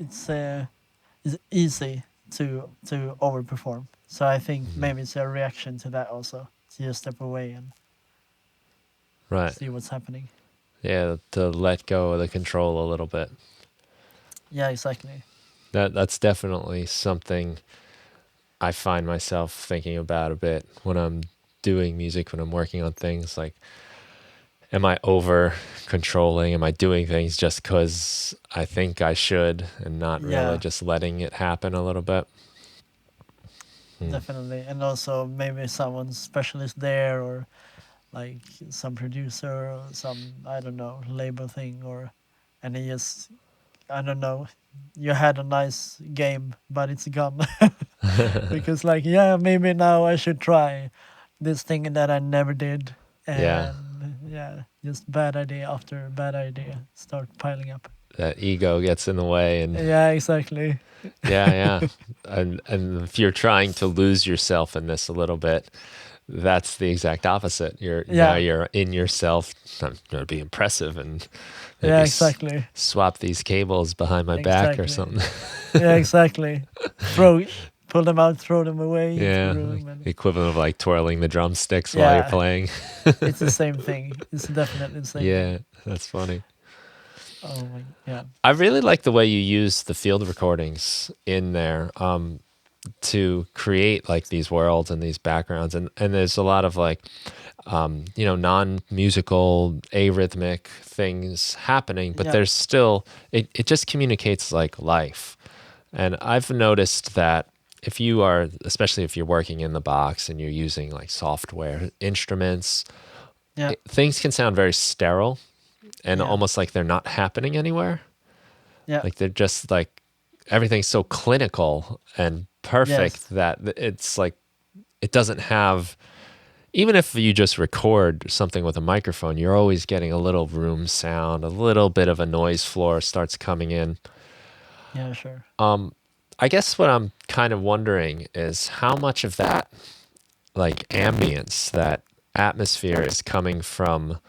easy to overperform. So I think maybe it's a reaction to that also. To just step away and Right. see what's happening. Yeah. To let go of the control a little bit. Yeah, exactly. That's definitely something I find myself thinking about a bit when I'm doing music, when I'm working on things. Like, am I over controlling? Am I doing things just because I think I should and not really Yeah, just letting it happen a little bit? Hmm. definitely. And also maybe someone specialist there, or like some producer or some, I don't know, label thing, or and he just, I don't know, you had a nice game but it's gone. Because like, yeah, maybe now I should try this thing that I never did, Yeah. and yeah, just bad idea after bad idea start piling up. That ego gets in the way, and Yeah, exactly. yeah, yeah. And if you're trying to lose yourself in this a little bit, that's the exact opposite. Yeah, You're in yourself. I'm going to be impressive and maybe yeah, exactly, swap these cables behind my back or exactly. something. Yeah, exactly. throw Pull them out, throw them away into the Yeah, like room, and the equivalent of like twirling the drumsticks while you're yeah, playing. it's the same thing. It's definitely the same thing. Yeah, that's funny. Oh my, yeah, I really like the way you use the field recordings in there to create like these worlds and these backgrounds, and there's a lot of like non-musical arrhythmic things happening, but yeah, there's still it just communicates like life. And I've noticed that if you are, especially if you're working in the box and you're using like software instruments, yeah, things can sound very sterile and yeah, almost like they're not happening anywhere. yeah, Like they're just like everything's so clinical and perfect yes, that it's like it doesn't have, even if you just record something with a microphone, you're always getting a little room sound, a little bit of a noise floor starts coming in. yeah, sure. I guess what I'm kind of wondering is how much of that like ambience, that atmosphere is coming from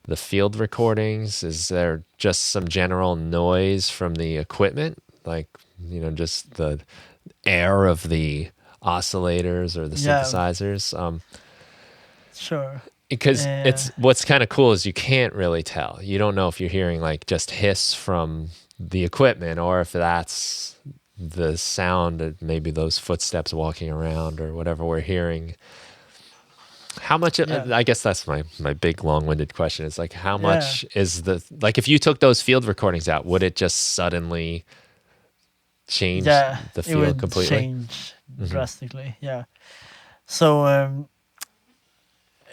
the field recordings? Is there just some general noise from the equipment, like just the air of the oscillators or the Yeah, synthesizers? sure. Because Uh, it's what's kind of cool is you can't really tell. You don't know if you're hearing like just hiss from the equipment or if that's the sound of maybe those footsteps walking around or whatever we're hearing. How much, yeah, I guess that's my big long-winded question, is like how yeah, much is like if you took those field recordings out, would it just suddenly change yeah. the It feel would completely? change drastically. Yeah. So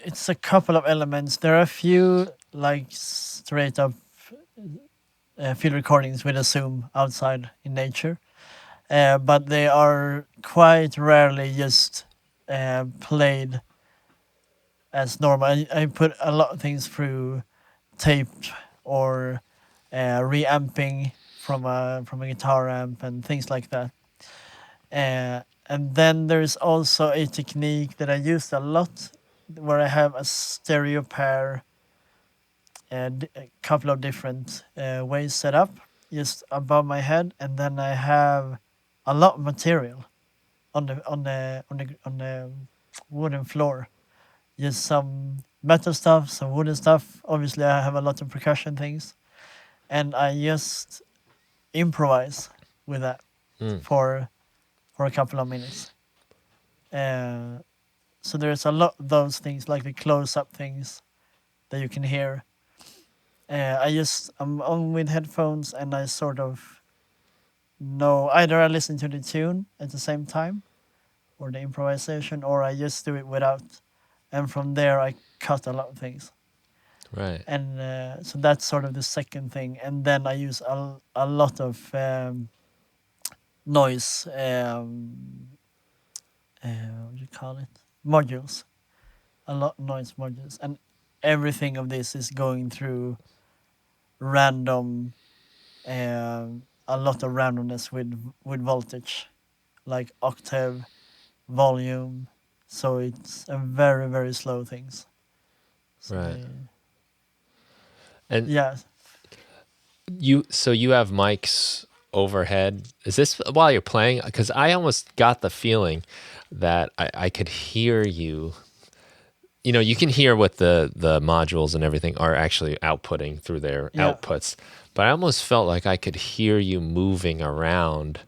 it's a couple of elements. There are a few like straight up field recordings with a zoom outside in nature, but they are quite rarely just played as normal. I put a lot of things through tape or reamping from a guitar amp and things like that. And then there's also a technique that I used a lot where I have a stereo pair and a couple of different ways set up just above my head, and then I have a lot of material on the wooden floor. Just some metal stuff, some wooden stuff. Obviously, I have a lot of percussion things, and I just improvise with that Mm, for a couple of minutes. Uh, so there's a lot of those things, like the close-up things that you can hear. I'm on with headphones, and I sort of know either I listen to the tune at the same time, or the improvisation, or I just do it without. And from there, I cut a lot of things. right. And so that's sort of the second thing. And then I use a lot of noise, what do you call it? Modules. A lot noise modules. And everything of this is going through random, a lot of randomness with voltage, like octave, volume. So it's a very, very slow things. So Right. they, And yeah, so you have mics overhead. Is this while you're playing? Because I almost got the feeling that I could hear you. You can hear what the modules and everything are actually outputting through their yeah, outputs, but I almost felt like I could hear you moving around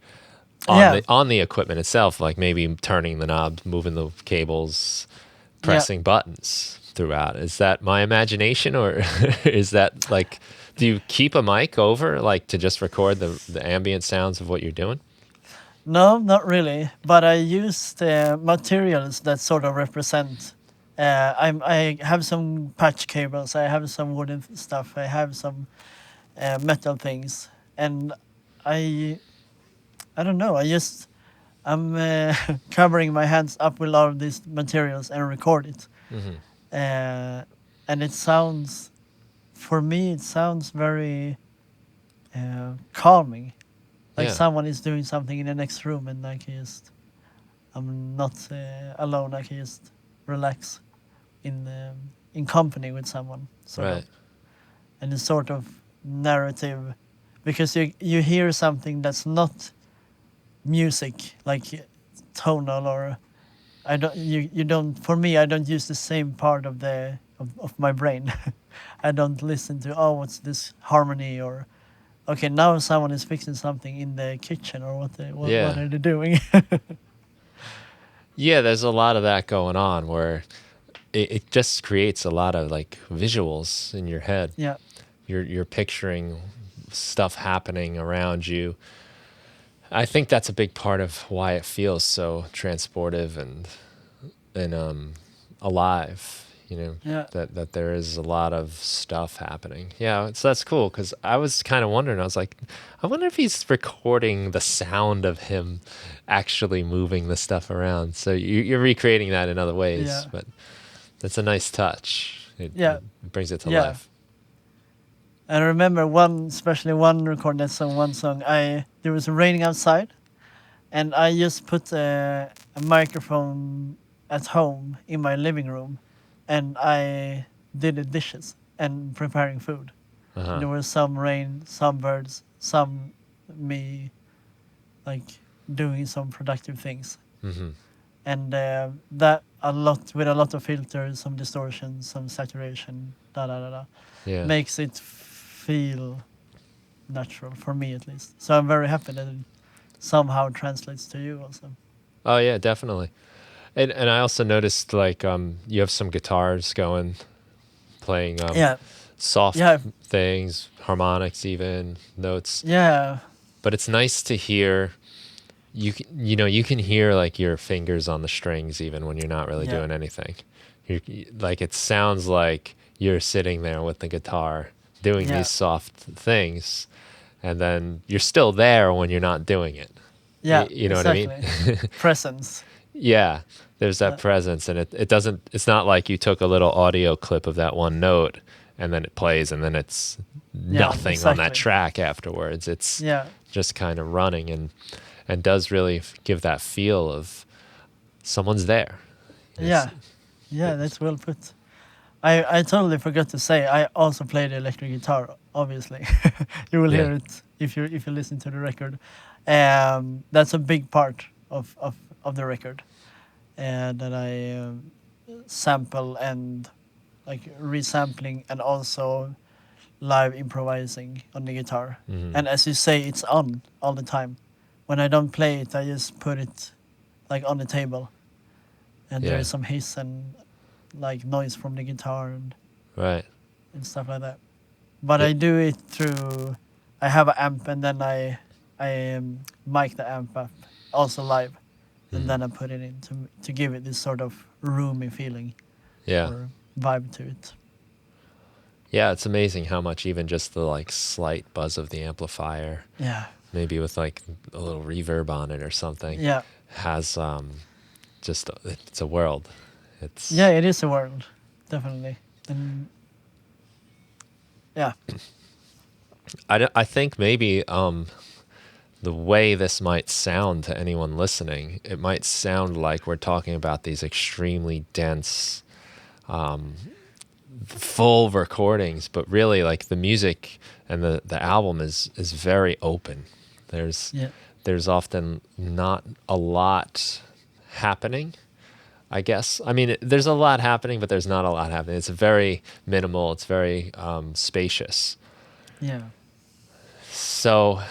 on yeah, the equipment itself, like maybe turning the knobs, moving the cables, yeah. pressing buttons throughout. Is that my imagination, or is that like, do you keep a mic over like to just record the ambient sounds of what you're doing? No, not really. But I used materials that sort of represent. I have some patch cables. I have some wooden stuff. I have some metal things, and I I don't know. I'm covering my hands up with all of these materials and record it. Hmm. Uh, and it sounds, for me, it sounds very calming. Like Yeah. someone is doing something in the next room, and I can just I'm not alone. I can just relax in company with someone, sort of. Right. And it's sort of narrative, because you hear something that's not music, like tonal, or I don't you don't for me I don't use the same part of my brain. I don't listen to, oh, what's this harmony, or okay, now someone is fixing something in the kitchen, or what Yeah. are they doing? Yeah. There's a lot of that going on where it just creates a lot of like visuals in your head. Yeah, You're picturing stuff happening around you. I think that's a big part of why it feels so transportive and alive. yeah, That there is a lot of stuff happening. Yeah, so that's cool because I was kind of wondering. I was like, I wonder if he's recording the sound of him actually moving the stuff around. So you're recreating that in other ways, yeah, but that's a nice touch. It, yeah, it brings it to yeah. life. And I remember especially one recording that song, one song. There was raining outside, and I just put a microphone at home in my living room, and I did the dishes and preparing food. Uh-huh. There was some rain, some birds, some me like doing some productive things, Mm-hmm. and that a lot with a lot of filters, some distortion, some saturation, da da da da, Yeah. makes it feel natural for me at least. So I'm very happy that it somehow translates to you also. Oh yeah, definitely. And I also noticed like you have some guitars going, playing Yeah, soft yeah, things, harmonics, even notes. yeah, But it's nice to hear. You can hear like your fingers on the strings even when you're not really yeah, doing anything. Like it sounds like you're sitting there with the guitar doing yeah, these soft things, and then you're still there when you're not doing it. yeah, You know what I mean? exactly. Presence. Yeah, there's that Uh, presence, and it doesn't. It's not like you took a little audio clip of that one note and then it plays, and then it's yeah, nothing on that exactly. track afterwards. It's Yeah, just kind of running and does really give that feel of someone's there. yeah, yeah. It's- That's well put. I totally forgot to say I also play the electric guitar. Obviously, you will yeah. hear it if you listen to the record. That's a big part of the record, that I sample and like resampling and also live improvising on the guitar. Mhm. And as you say, it's on all the time. When I don't play it, I just put it like on the table, and there Yeah. is some hiss and like noise from the guitar Right. and stuff like that. But It- I do it through. I have an amp, and then I mic the amp up also live, and Mhm. then I put it in to give it this sort of roomy feeling Yeah. or vibe to it. Yeah, it's amazing how much even just the like slight buzz of the amplifier, Yeah, maybe with like a little reverb on it or something, yeah, has just it's a world. It's yeah. It is a world, definitely, and yeah, I think maybe the way this might sound to anyone listening, it might sound like we're talking about these extremely dense, full recordings, but really like the music and the album is very open. There's yeah, there's often not a lot happening, I guess. I mean, there's a lot happening, but there's not a lot happening. It's very minimal. It's very spacious. yeah. So,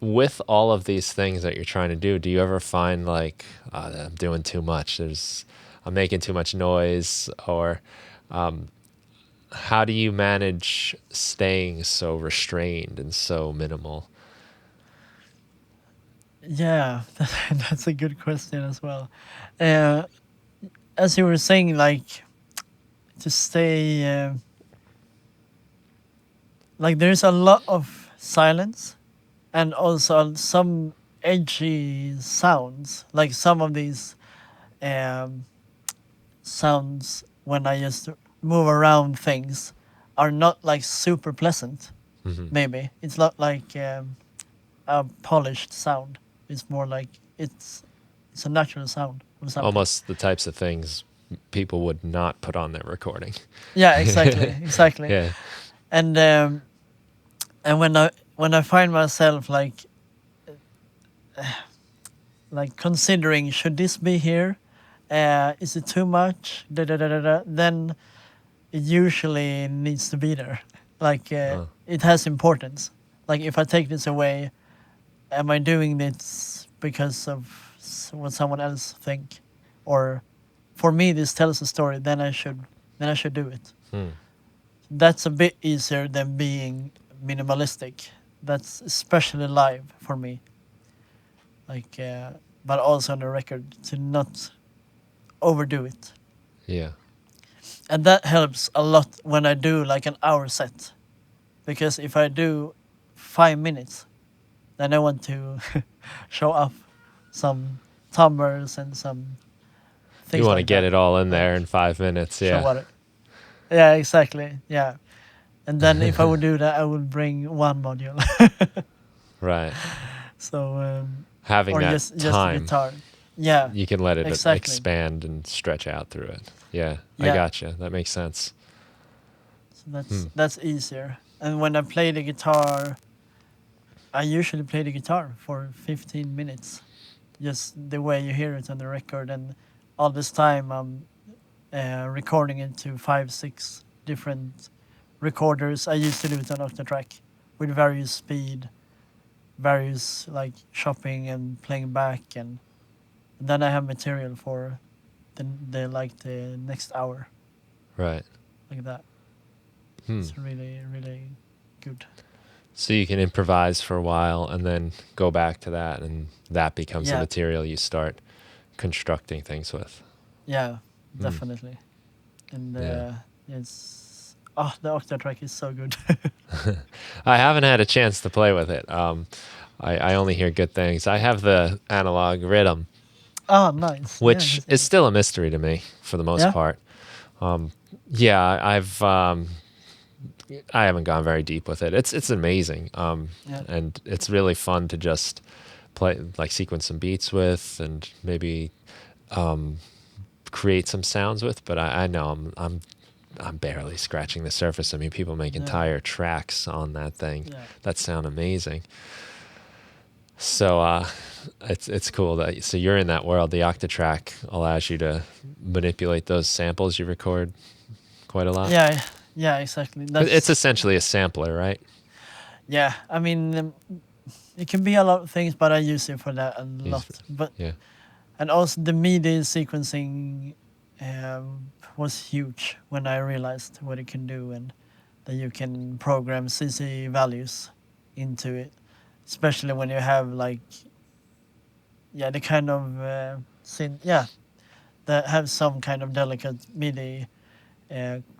with all of these things that you're trying to do you ever find like I'm doing too much? I'm making too much noise, or how do you manage staying so restrained and so minimal? Yeah, that's a good question as well. Uh, as you were saying, like to stay, like there's a lot of silence and also some edgy sounds. Like some of these um, sounds when I just move around things are not like super pleasant. Hmm. Maybe it's not like a polished sound. It's more like it's a natural sound or something. Almost the types of things people would not put on their recording. Yeah, exactly, exactly. Yeah. And when I find myself like considering should this be here, is it too much? Da, da, da, da, da, then it usually needs to be there. Like Oh. it has importance. Like if I take this away, am I doing this because of what someone else think, or for me this tells a story? Then I should do it. Hmm. That's a bit easier than being minimalistic. That's especially live for me. Like, but also on the record to not overdo it, Yeah. and that helps a lot when I do like an hour set, because if I do 5 minutes, then I want to show off some timbres and some things. You want to like get that. it all in there Like, in 5 minutes. show Yeah. what it. Yeah, exactly. Yeah, and then if I would do that, I would bring one module. Right. So Having or that just the time. guitar. Yeah, you can let it exactly. expand and stretch out through it. Yeah, I Yeah, gotcha. That makes sense. so Hmm. that's easier. And when I play the guitar, I usually play the guitar for 15 minutes, just the way you hear it on the record. And all this time, I'm recording it to 5, 6 different recorders. I used to do it on Octatrack with various speed, various like chopping and playing back, and then I have material for the next hour Right. like that. Hmm. It's really really good. So you can improvise for a while and then go back to that, and that becomes the Yeah, material you start constructing things with. yeah, Hmm. definitely. And Yeah. it's the Octatrack is so good. I haven't had a chance to play with it. I only hear good things. I have the analog rhythm, Oh, nice. Yeah, which that's is good. still a mystery to me for the most Yeah, part. Yeah, I haven't gone very deep with it. It's amazing, yeah, and it's really fun to just play, like sequence some beats with, and maybe create some sounds with. But I know I'm barely scratching the surface. I mean, people make yeah, entire tracks on that thing yeah, that sound amazing. So it's cool that so you're in that world. The Octatrack allows you to manipulate those samples you record quite a lot. yeah, yeah. Exactly. It's That's essentially a sampler, right? yeah. I mean, it can be a lot of things, but I use it for that a He's, lot. But yeah. and also the MIDI sequencing was huge when I realized what it can do, and that you can program CC values into it, especially when you have like the kind of that have some kind of delicate MIDI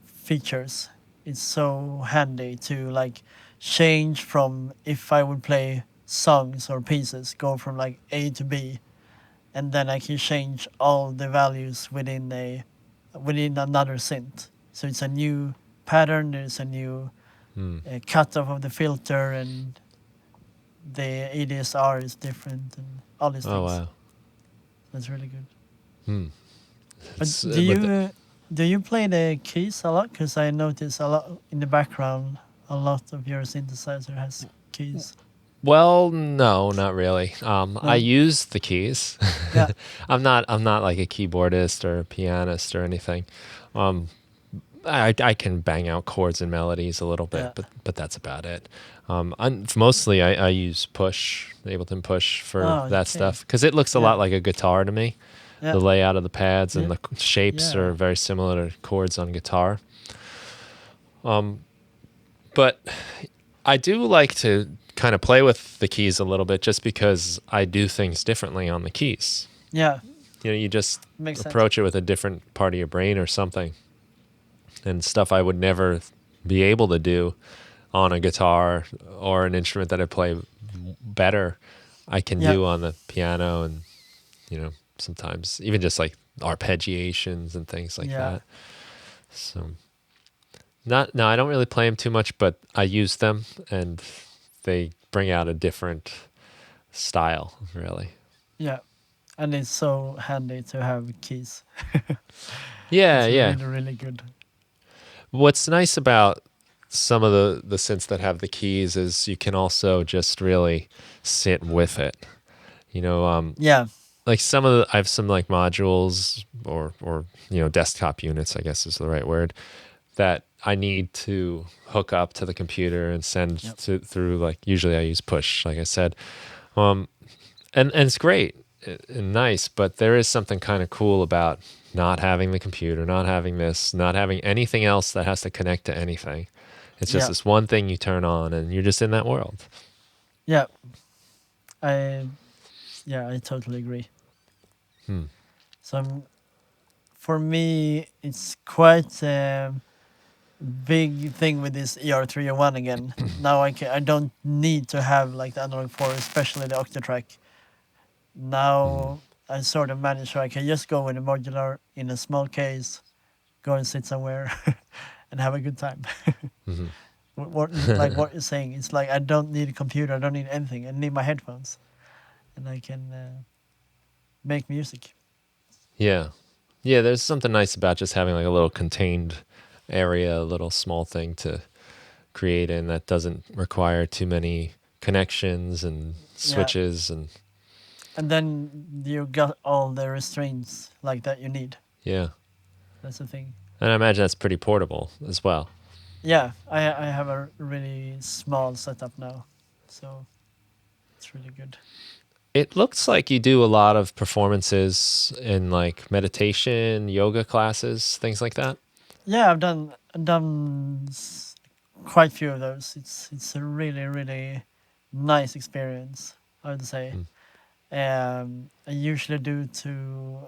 features. It's so handy to like change from, if I would play songs or pieces, go from like A to B, and then I can change all the values within another synth. So it's a new pattern. There's a new Hmm. cutoff of the filter, and the ADSR is different, and all these Oh things. wow. That's really good. Hmm. But It's do you play the keys a lot? Because I notice a lot in the background. A lot of your synthesizer has keys. well, no, not really. I No. use the keys. Yeah. I'm not like a keyboardist or a pianist or anything. Um, I can bang out chords and melodies a little bit, Yeah. but that's about it. Mostly I use Push, Ableton Push for Oh, that okay. stuff because it looks a Yeah. lot like a guitar to me. Yeah. The layout of the pads Yeah. and the shapes are Yeah. very similar to chords on guitar. But I do like to kind of play with the keys a little bit just because I do things differently on the keys. Yeah. You just Makes sense. approach it with a different part of your brain or something, and stuff I would never be able to do on a guitar or an instrument that I play better, I can Yeah. do on the piano, and sometimes even just like arpeggiations and things like Yeah. that. So not no, I don't really play them too much, but I use them, and they bring out a different style, really. Yeah. And it's so handy to have keys. Yeah, It's yeah. really, really good. What's nice about some of the synths that have the keys is you can also just really sit with it. You know, Yeah. like I have some like modules or desktop units, I guess is the right word, that I need to hook up to the computer and send Yep. through, like usually I use Push, like I said. And it's great and nice, but there is something kind of cool about not having the computer, not having this, not having anything else that has to connect to anything. It's just Yeah. this one thing you turn on and you're just in that world. Yeah. I I totally agree. Hmm. So for me, it's quite a big thing with this ER301 again. Now I don't need to have like the analog 4, especially the Octatrack. Hmm. Now I sort of manage so I can just go with a modular in a small case, go and sit somewhere, and have a good time. Hmm. Like what you're saying, it's like I don't need a computer, I don't need anything. I need my headphones, and I can make music. Yeah. Yeah, there's something nice about just having like a little contained area, a little small thing to create in that doesn't require too many connections and Yeah, switches and and then you got all the restraints like that you need. yeah. That's the thing. And I imagine that's pretty portable as well. Yeah, I have a really small setup now, so it's really good. It looks like you do a lot of performances in like meditation, yoga classes, things like that. Yeah, I've done quite few of those. It's a really nice experience, I would say. Mm. I usually do to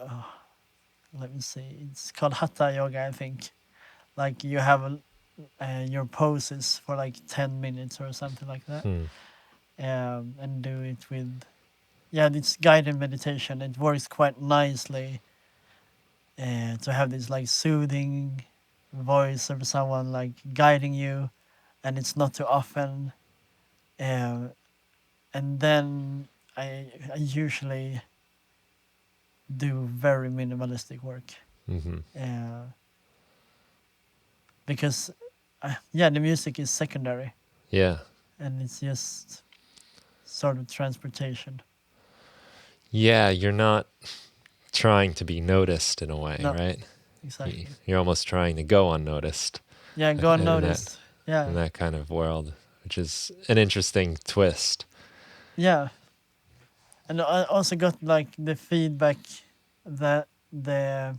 let me see. It's called hatha yoga, I think. Like you have your poses for like 10 minutes or something like that, Hmm. and do it with it's guided meditation. It works quite nicely to have this like soothing voice of someone like guiding you, and it's not too often. Uh, and then I usually do very minimalistic work Hmm. uh, because yeah, the music is secondary Yeah. and it's just sort of transportation. Yeah, you're not trying to be noticed in a way, No, right? exactly. You're almost trying to go unnoticed Yeah, go in that unnoticed. Yeah, in that kind of world, which is an interesting twist. yeah. And I also got like the feedback that the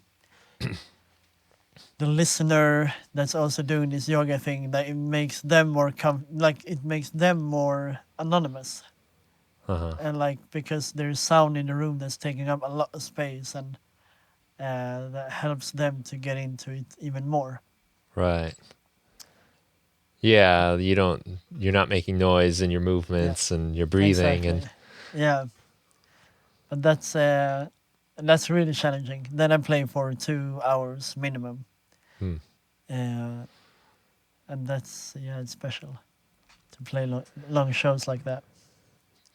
listener that's also doing this yoga thing, that it makes them more like it makes them more anonymous, Uh-huh. and like because there's sound in the room that's taking up a lot of space, and that helps them to get into it even more. Right. Yeah, you're not making noise in your Yeah, movements and your breathing exactly. and Yeah, but that's really challenging. Then I play for 2 hours minimum, hmm. uh, and that's it's special to play long shows like that.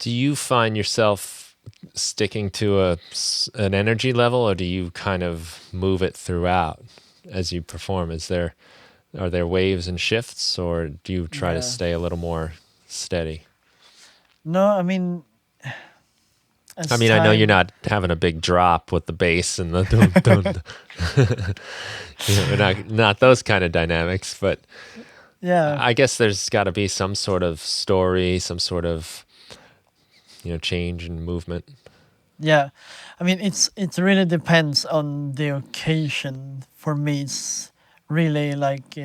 Do you find yourself sticking to an energy level, or do you kind of move it throughout as you perform? Are there waves and shifts, or do you try to Yeah. stay a little more steady? No, I mean, I as mean, I know you're time, not having a big drop with the bass and the dun dun, not those kind of dynamics, but yeah, I guess there's got to be some sort of story, some sort of change and movement. yeah. I mean, it really depends on the occasion. For me, it's really like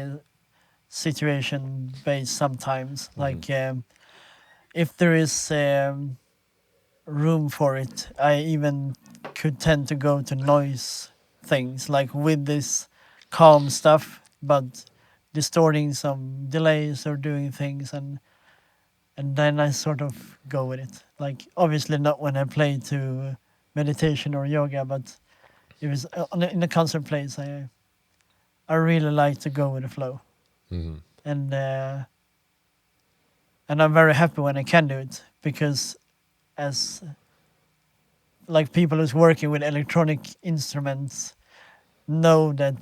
situation based sometimes. Hmm. Like if there is room for it, I even could tend to go to noise things, like with this calm stuff, but distorting some delays or doing things, and then I sort of go with it. Like obviously not when I play to meditation or yoga, but if it's in a concert place, I really like to go with the flow, Hmm. and I'm very happy when I can do it, because as like people who's working with electronic instruments know that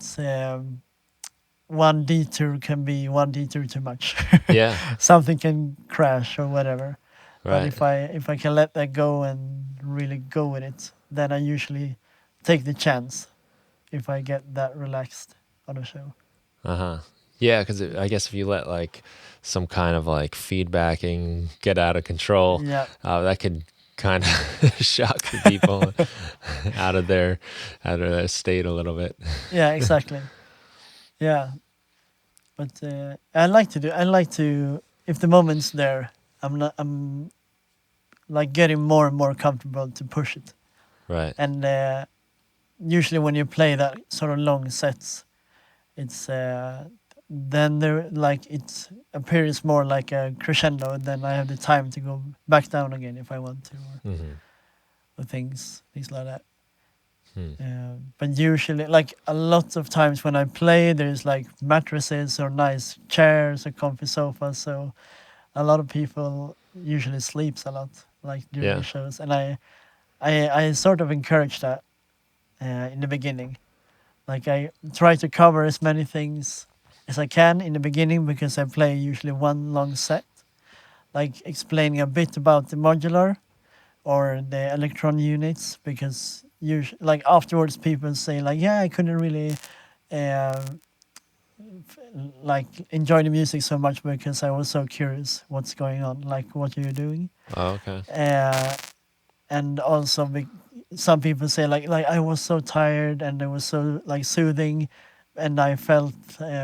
one detour can be one detour too much. Yeah, Something can crash or whatever. But right. if I can let that go and really go with it, then I usually take the chance if I get that relaxed on a show. Uh huh. Yeah, because I guess if you let like some kind of like feedbacking get out of control, Yeah, that could kind of shock the people out of their state a little bit. yeah, exactly. Yeah, but I like to do. I like to, if the moment's there, I'm like getting more and more comfortable to push it. Right. And usually when you play that sort of long sets, it's then there like it appears more like a crescendo, and then I have the time to go back down again if I want to, Hmm. or things like that. Hmm. But usually, like a lot of times when I play, there's like mattresses or nice chairs or comfy sofas, so a lot of people usually sleeps a lot like during the Yeah. shows, and I I sort of encourage that in the beginning. Like I try to cover as many things as I can in the beginning because I play usually one long set, like explaining a bit about the modular or the electron units because usually like afterwards people say like yeah I couldn't really uh, like enjoy the music so much because I was so curious what's going on, like what you're doing. Oh, okay. Uh, and also some people say like I was so tired and it was so like soothing, and I felt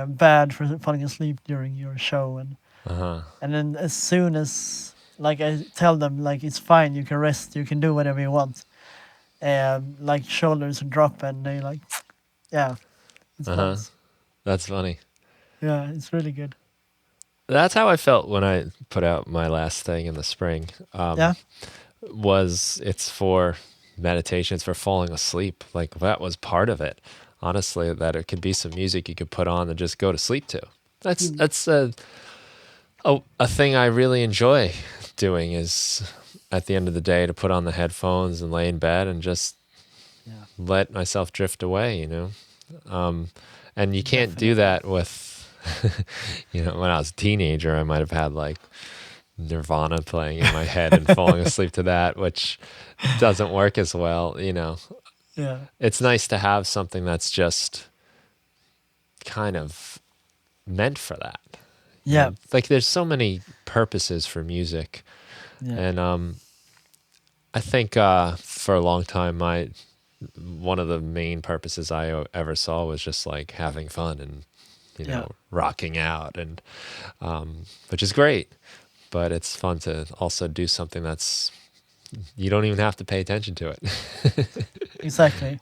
bad for falling asleep during your show, Uh-huh. and then as soon as like I tell them like it's fine, you can rest, you can do whatever you want, like shoulders drop and they like yeah, it's Uh-huh. nice. That's funny. Yeah, it's really good. That's how I felt when I put out my last thing in the spring. Yeah. Was it's for meditation, it's for falling asleep. Like that was part of it. Honestly, that it could be some music you could put on and just go to sleep to. Mm. That's a thing I really enjoy doing is at the end of the day to put on the headphones and lay in bed and just Yeah, let myself drift away, you know? And you can't do definitely. that with, when I was a teenager, I might have had like Nirvana playing in my head and falling asleep to that, which doesn't work as well. Yeah. It's nice to have something that's just kind of meant for that. Yeah. Like there's so many purposes for music. Yeah. And I think for a long time, one of the main purposes I ever saw was just like having fun and Yeah. rocking out, and which is great. But it's fun to also do something that's you don't even have to pay attention to it. Exactly.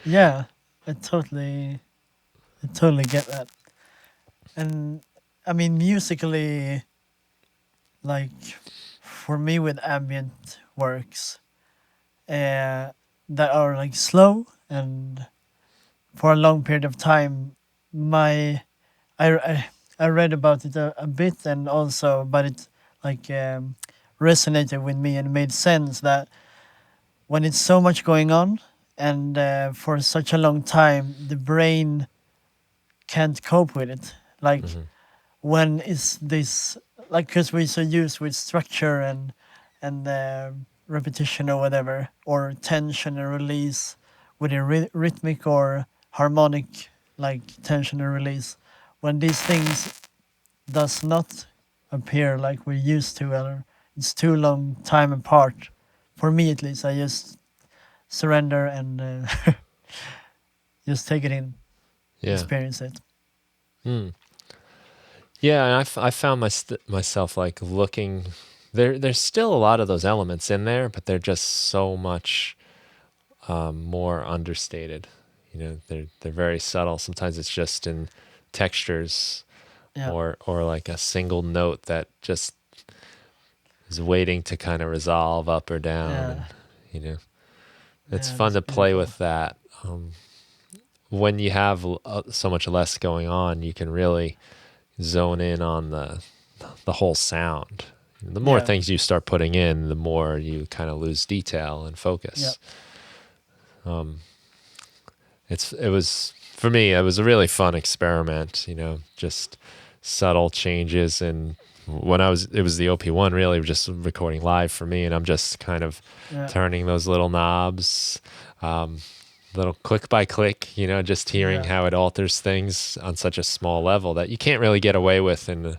Yeah. I totally get that. And I mean musically, like for me with ambient works, that are like slow and for a long period of time, my I read about it a bit, and also but it like resonated with me and made sense that when it's so much going on and for such a long time the brain can't cope with it, like Hmm. when is this, like because we're so used with structure and repetition or whatever, or tension and release with a rhythmic or harmonic, like tension and release, when these things does not appear like we're used to, or it's too long time apart, for me at least I just surrender and just take it in, Yeah. experience it. Mm. Yeah, and I found myself like looking. There's still a lot of those elements in there, but they're just so much more understated. They're very subtle. Sometimes it's just in textures Yeah. or like a single note that just is waiting to kind of resolve up or down, Yeah. and you know, it's Yeah, fun that's to play beautiful. with that. When you have so much less going on, you can really zone in on the whole sound. The more Yeah. things you start putting in, the more you kind of lose detail and Yeah. focus. It was for me. It was a really fun experiment. Just subtle changes, and it was the OP1 really just recording live for me, and I'm just kind of Yeah. turning those little knobs, little click by click. Just hearing Yeah. how it alters things on such a small level that you can't really get away with in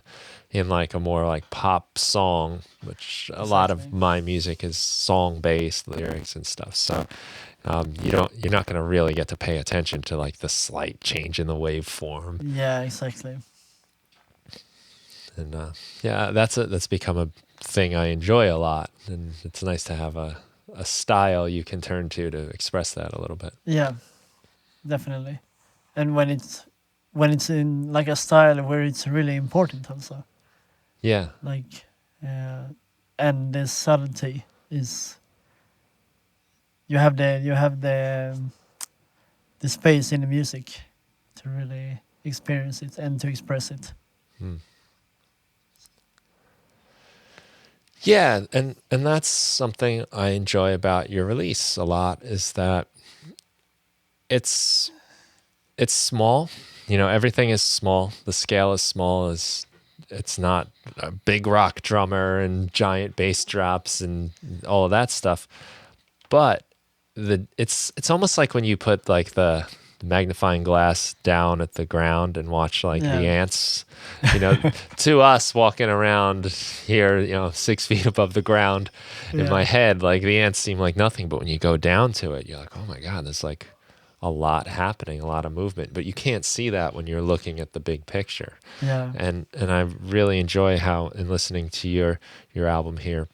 like a more like pop song, which a lot of Exactly. my music is song based lyrics and stuff. So you're not going to really get to pay attention to like the slight change in the waveform. Yeah, exactly. And yeah, that's become a thing I enjoy a lot, and it's nice to have a style you can turn to express that a little bit. Yeah, definitely. And when it's in like a style where it's really important also, Yeah, like uh, and the subtlety is, you have the space in the music to really experience it and to express it. mm. Yeah, and that's something I enjoy about your release a lot is that it's it's small. You know, everything is small. The scale is small. Is It's not a big rock drummer and giant bass drops and all of that stuff. But it's almost like when you put like the magnifying glass down at the ground and watch like the Yeah, ants. You know, to us walking around here, 6 feet above the ground, in yeah, my head, like the ants seem like nothing. But when you go down to it, you're like, oh my god, there's like a lot happening, a lot of movement. But you can't see that when you're looking at the big picture. yeah, And I really enjoy how in listening to your album here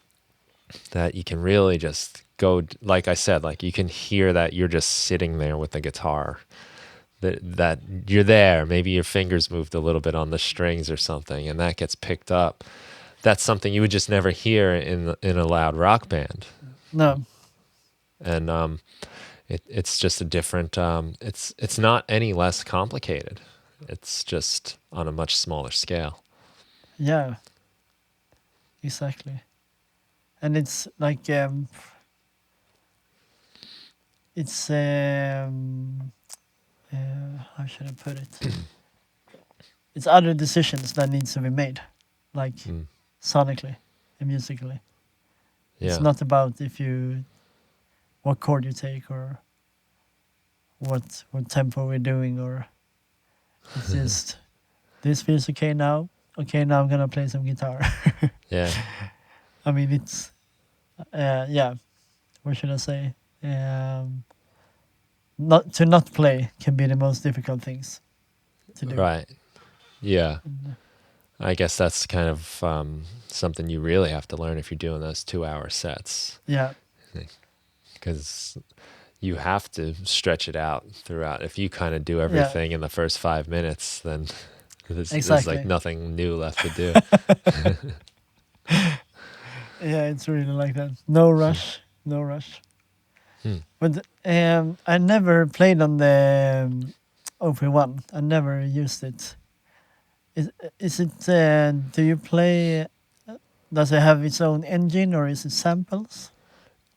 that you can really just go, like I said, like you can hear that you're just sitting there with the guitar, that you're there. Maybe your fingers moved a little bit on the strings or something, and that gets picked up. That's something you would just never hear in a loud rock band. no, And it's just a different, it's not any less complicated. It's just on a much smaller scale. yeah, exactly. And it's like it's how should I put it? It's other decisions that needs to be made, like Mm. sonically and musically. It's Yeah. not about if you what chord you take or what tempo we're doing, or it's just this feels okay now. Okay, now I'm gonna play some guitar. Yeah. I mean, it's yeah. What should I say? Not play can be the most difficult things to do. Right. Yeah. And, I guess that's kind of something you really have to learn if you're doing those 2-hour sets, yeah, because you have to stretch it out throughout. If you kind of do yeah, everything in the first 5 minutes, then there's like exactly. nothing new left to do. Yeah, it's really like that. No rush, no rush. Hmm. But I never played on the OP1. I never used it. Is it? Do you play? Does it have its own engine or is it samples?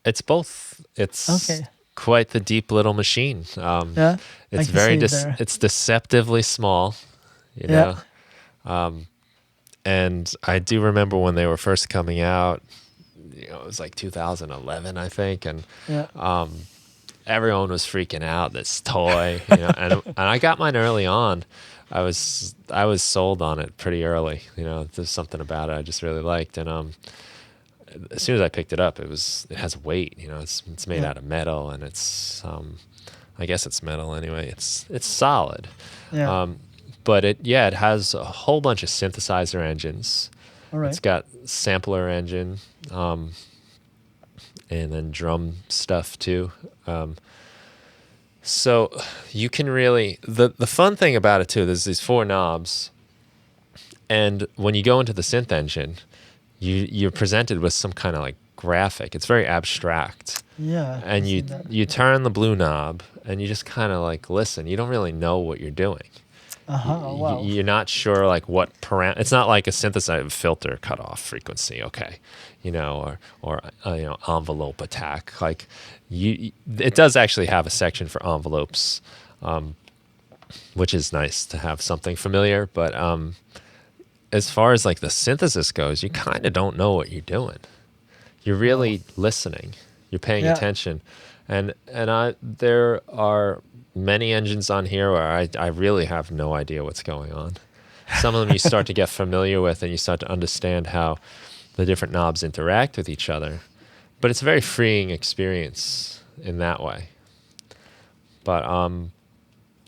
It's both. It's Okay. quite the deep little machine. Yeah, I It's can see very it there. it's deceptively small, you Yeah, know. And I do remember when they were first coming out. It was like 2011, I think, and yeah, everyone was freaking out. This toy, and I got mine early on. I was sold on it pretty early. There's something about it I just really liked, and as soon as I picked it up, it has weight. It's made yeah, out of metal, and I guess it's metal anyway. It's solid, yeah. but it has a whole bunch of synthesizer engines. All It's right. got sampler engine, and then drum stuff too. So you can really the fun thing about it too. There's these 4 knobs, and when you go into the synth engine, you're presented with some kind of like graphic. It's very abstract, Yeah, I and see you that. you turn the blue knob, and you just kind of like listen. You don't really know what you're doing. Wow. You're not sure like what it's not like a synthesizer filter cutoff frequency, okay, or envelope attack. Like it does actually have a section for envelopes, which is nice to have something familiar. But as far as like the synthesis goes, you kind of don't know what you're doing. You're No. really listening. You're paying Yeah. attention, and there are many engines on here where I really have no idea what's going on. Some of them you start to get familiar with, and you start to understand how the different knobs interact with each other. But it's a very freeing experience in that way. But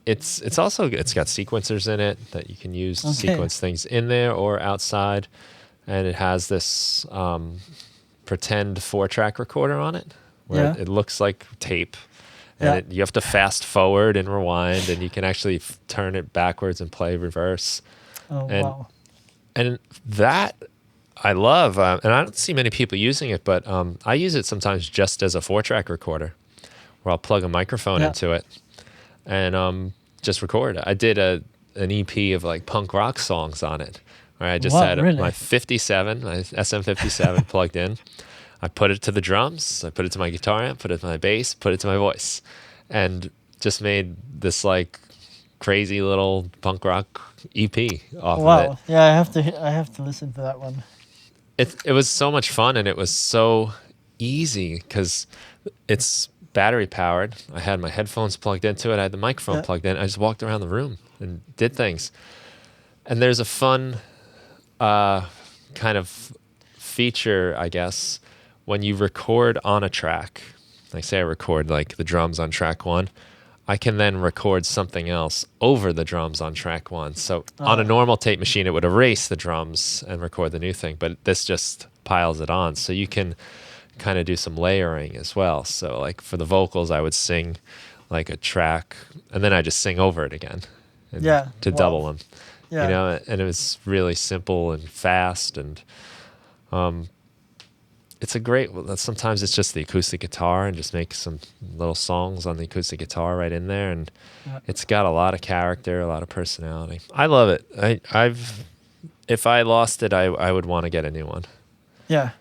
it's also it's got sequencers in it that you can use to Okay. sequence things in there or outside, and it has this pretend 4-track recorder on it where Yeah. it looks like tape, and Yeah. you have to fast forward and rewind, and you can actually turn it backwards and play reverse, Oh and wow. and that I love, and I don't see many people using it, but I use it sometimes just as a 4-track recorder, where I'll plug a microphone Yeah. into it and just record. I did an EP of like punk rock songs on it. Right? I just Wow, had really? my 57, my SM57 plugged in. I put it to the drums, I put it to my guitar amp, put it to my bass, put it to my voice, and just made this like crazy little punk rock EP off of it. Wow. Yeah, I have to listen to that one. It was so much fun, and it was so easy because it's battery powered. I had my headphones plugged into it. I had the microphone Yeah. plugged in. I just walked around the room and did things. And there's a fun kind of feature, I guess, when you record on a track. Like say I record like the drums on track one, I can then record something else over the drums on track one. So on a Oh, normal tape machine, it would erase the drums and record the new thing, but this just piles it on. So you can kind of do some layering as well. So like for the vocals, I would sing like a track and then I just sing over it again and yeah. to Wow. double them, Yeah. you know, and it was really simple and fast. And it's a great, sometimes it's just the acoustic guitar and just make some little songs on the acoustic guitar right in there. And Yeah. it's got a lot of character, a lot of personality. I love it. If I lost it, I would want to get a new one. Yeah.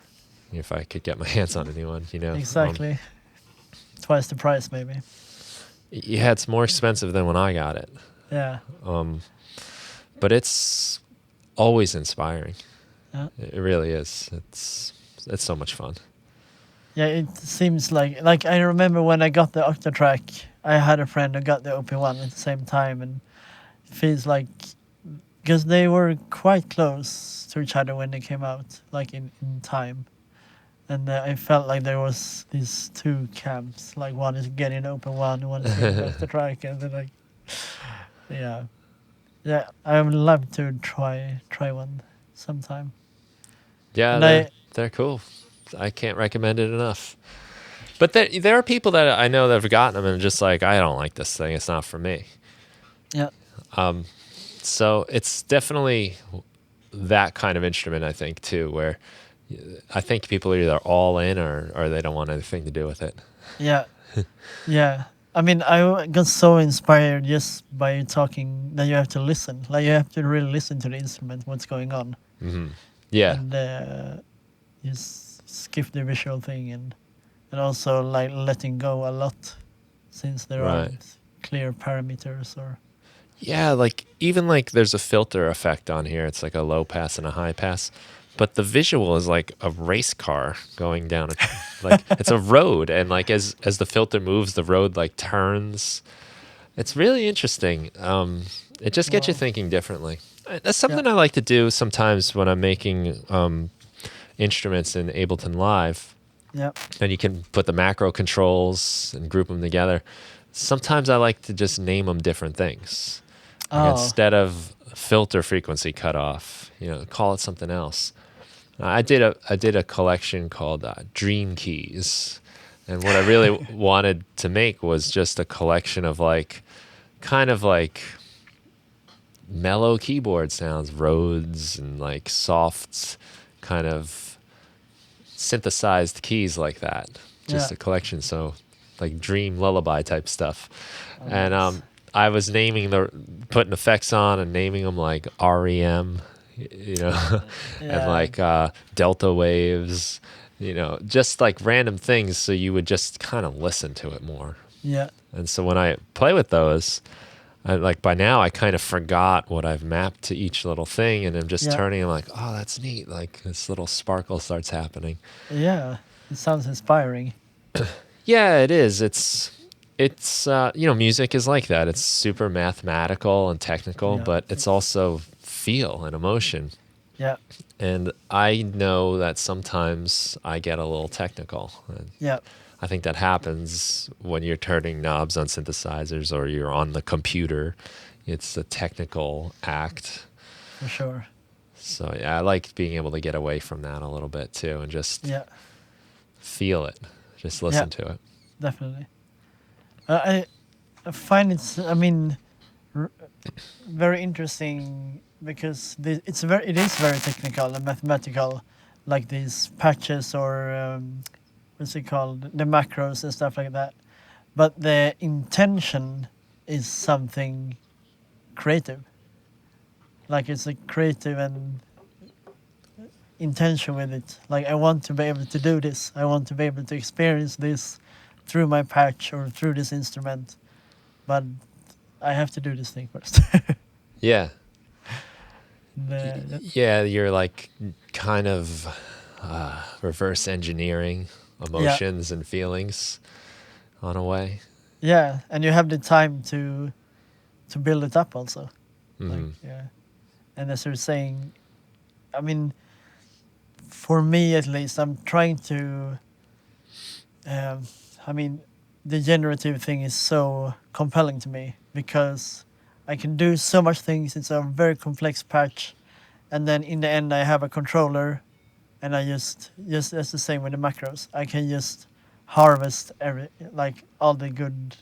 If I could get my hands on a new one, you know. Exactly. Twice the price, maybe. Yeah, it's more expensive than when I got it. Yeah. But it's always inspiring. Yeah. It really is. It's so much fun. Yeah, it seems like I remember when I got the Octatrack, I had a friend who got the OP1 at the same time, and it feels like because they were quite close to each other when they came out, like in time, and I felt like there was these two camps, like one is getting OP1, one is getting Octatrack, and then like, yeah, I would love to try one sometime. Yeah, And they're cool. I can't recommend it enough. But there are people that I know that have gotten them and are just like, I don't like this thing. It's not for me. Yeah. So it's definitely that kind of instrument, I think, too, where I think people are either all in or they don't want anything to do with it. Yeah. Yeah. I mean, I got so inspired just by talking that you have to listen. Like, you have to really listen to the instrument, what's going on. Yeah. And just skip the visual thing and also, like, letting go a lot since there Right. aren't clear parameters or... Yeah, like even like there's a filter effect on here. It's like a low pass and a high pass. But the visual is like a race car going down like it's a road, and like as the filter moves, the road like turns. It's really interesting. It just gets you Wow. thinking differently. That's something I like to do sometimes when I'm making instruments in Ableton Live. Yeah. And you can put the macro controls and group them together. Sometimes I like to just name them different things. Like Oh. instead of filter frequency cutoff, you know, call it something else. I did a collection called Dream Keys, and what I really wanted to make was just a collection of like, kind of like mellow keyboard sounds, Rhodes, and like soft, kind of synthesized keys like that. Just Yeah. a collection, so like dream lullaby type stuff. Oh, And nice. I was putting effects on and naming them like REM, you know, and Yeah. like delta waves, you know, just like random things. So you would just kind of listen to it more. Yeah. And so when I play with those, like by now I kind of forgot what I've mapped to each little thing, and I'm just Yeah. turning and like, oh, that's neat. Like this little sparkle starts happening. Yeah. It sounds inspiring. Yeah, it is. It's you know, music is like that. It's super mathematical and technical, Yeah. but it's also feel and emotion. Yeah. And I know that sometimes I get a little technical. And Yeah. I think that happens when you're turning knobs on synthesizers or you're on the computer. It's a technical act. For sure. So yeah, I like being able to get away from that a little bit too and just Yeah. feel it. Just listen to it. Definitely. I find I mean, very interesting because it is very technical and mathematical, like these patches or what's it called, the macros and stuff like that. But the intention is something creative. Like it's a creative and intention with it. Like I want to be able to do this. I want to be able to experience this through my patch or through this instrument. But I have to do this thing first. Yeah. The- Yeah, you're like kind of reverse engineering yeah, emotions and feelings on a way. yeah, and you have the time to build it up also. Like Hmm. yeah, and as you're saying, I mean, for me at least, I'm trying to. Um, I mean, the generative thing is so compelling to me because I can do so much things. It's a very complex patch, and then in the end, I have a controller, and I just as the same with the macros. I can just harvest like all the good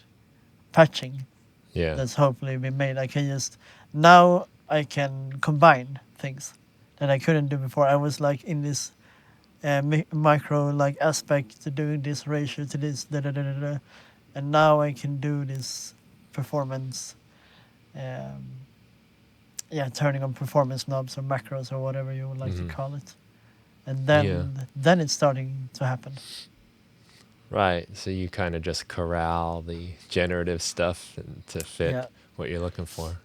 patching Yeah. that's hopefully been made. I can just now I can combine things that I couldn't do before. I was like in this micro like aspect to doing this ratio to this and now I can do this performance. Um, yeah, turning on performance knobs or macros or whatever you would like to Hmm. call it, and Yeah. then it's starting to happen. Right. So you kind of just corral the generative stuff to fit Yeah. what you're looking for.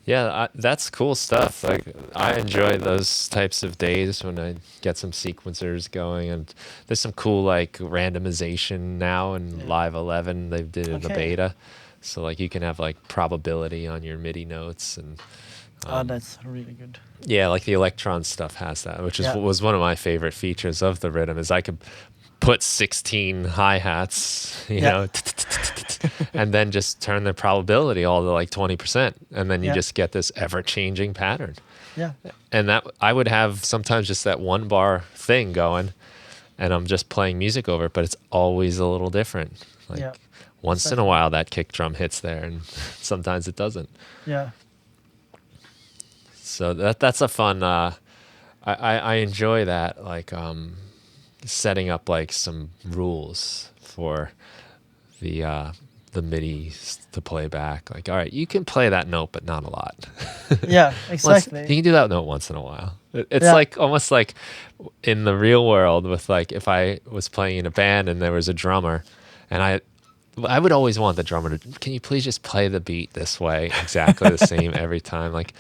Yeah, that's cool stuff. Like I enjoy those types of days when I get some sequencers going, and there's some cool like randomization now in Yeah. Live 11. They did it in the Okay. beta, so like you can have like probability on your MIDI notes, and Oh, that's really good. yeah, like the Electron stuff has that, which is Yeah. was one of my favorite features of the rhythm. Is I could put 16 hi hats, Yeah. and then just turn the probability all to like 20%, and then you Yeah. just get this ever changing pattern. Yeah. And that I would have sometimes just that one bar thing going, and I'm just playing music over it, but it's always a little different. Like Yeah. once in a Exactly. while that kick drum hits there, and sometimes it doesn't. Yeah. So that's a fun. I enjoy that, like setting up like some rules for the MIDI to play back. Like, all right, you can play that note, but not a lot. Yeah. Once Exactly. you can do that note once in a while. It's Yeah. like almost like in the real world with like if I was playing in a band and there was a drummer, and I would always want the drummer to, can you please just play the beat this way, exactly the same every time? Like,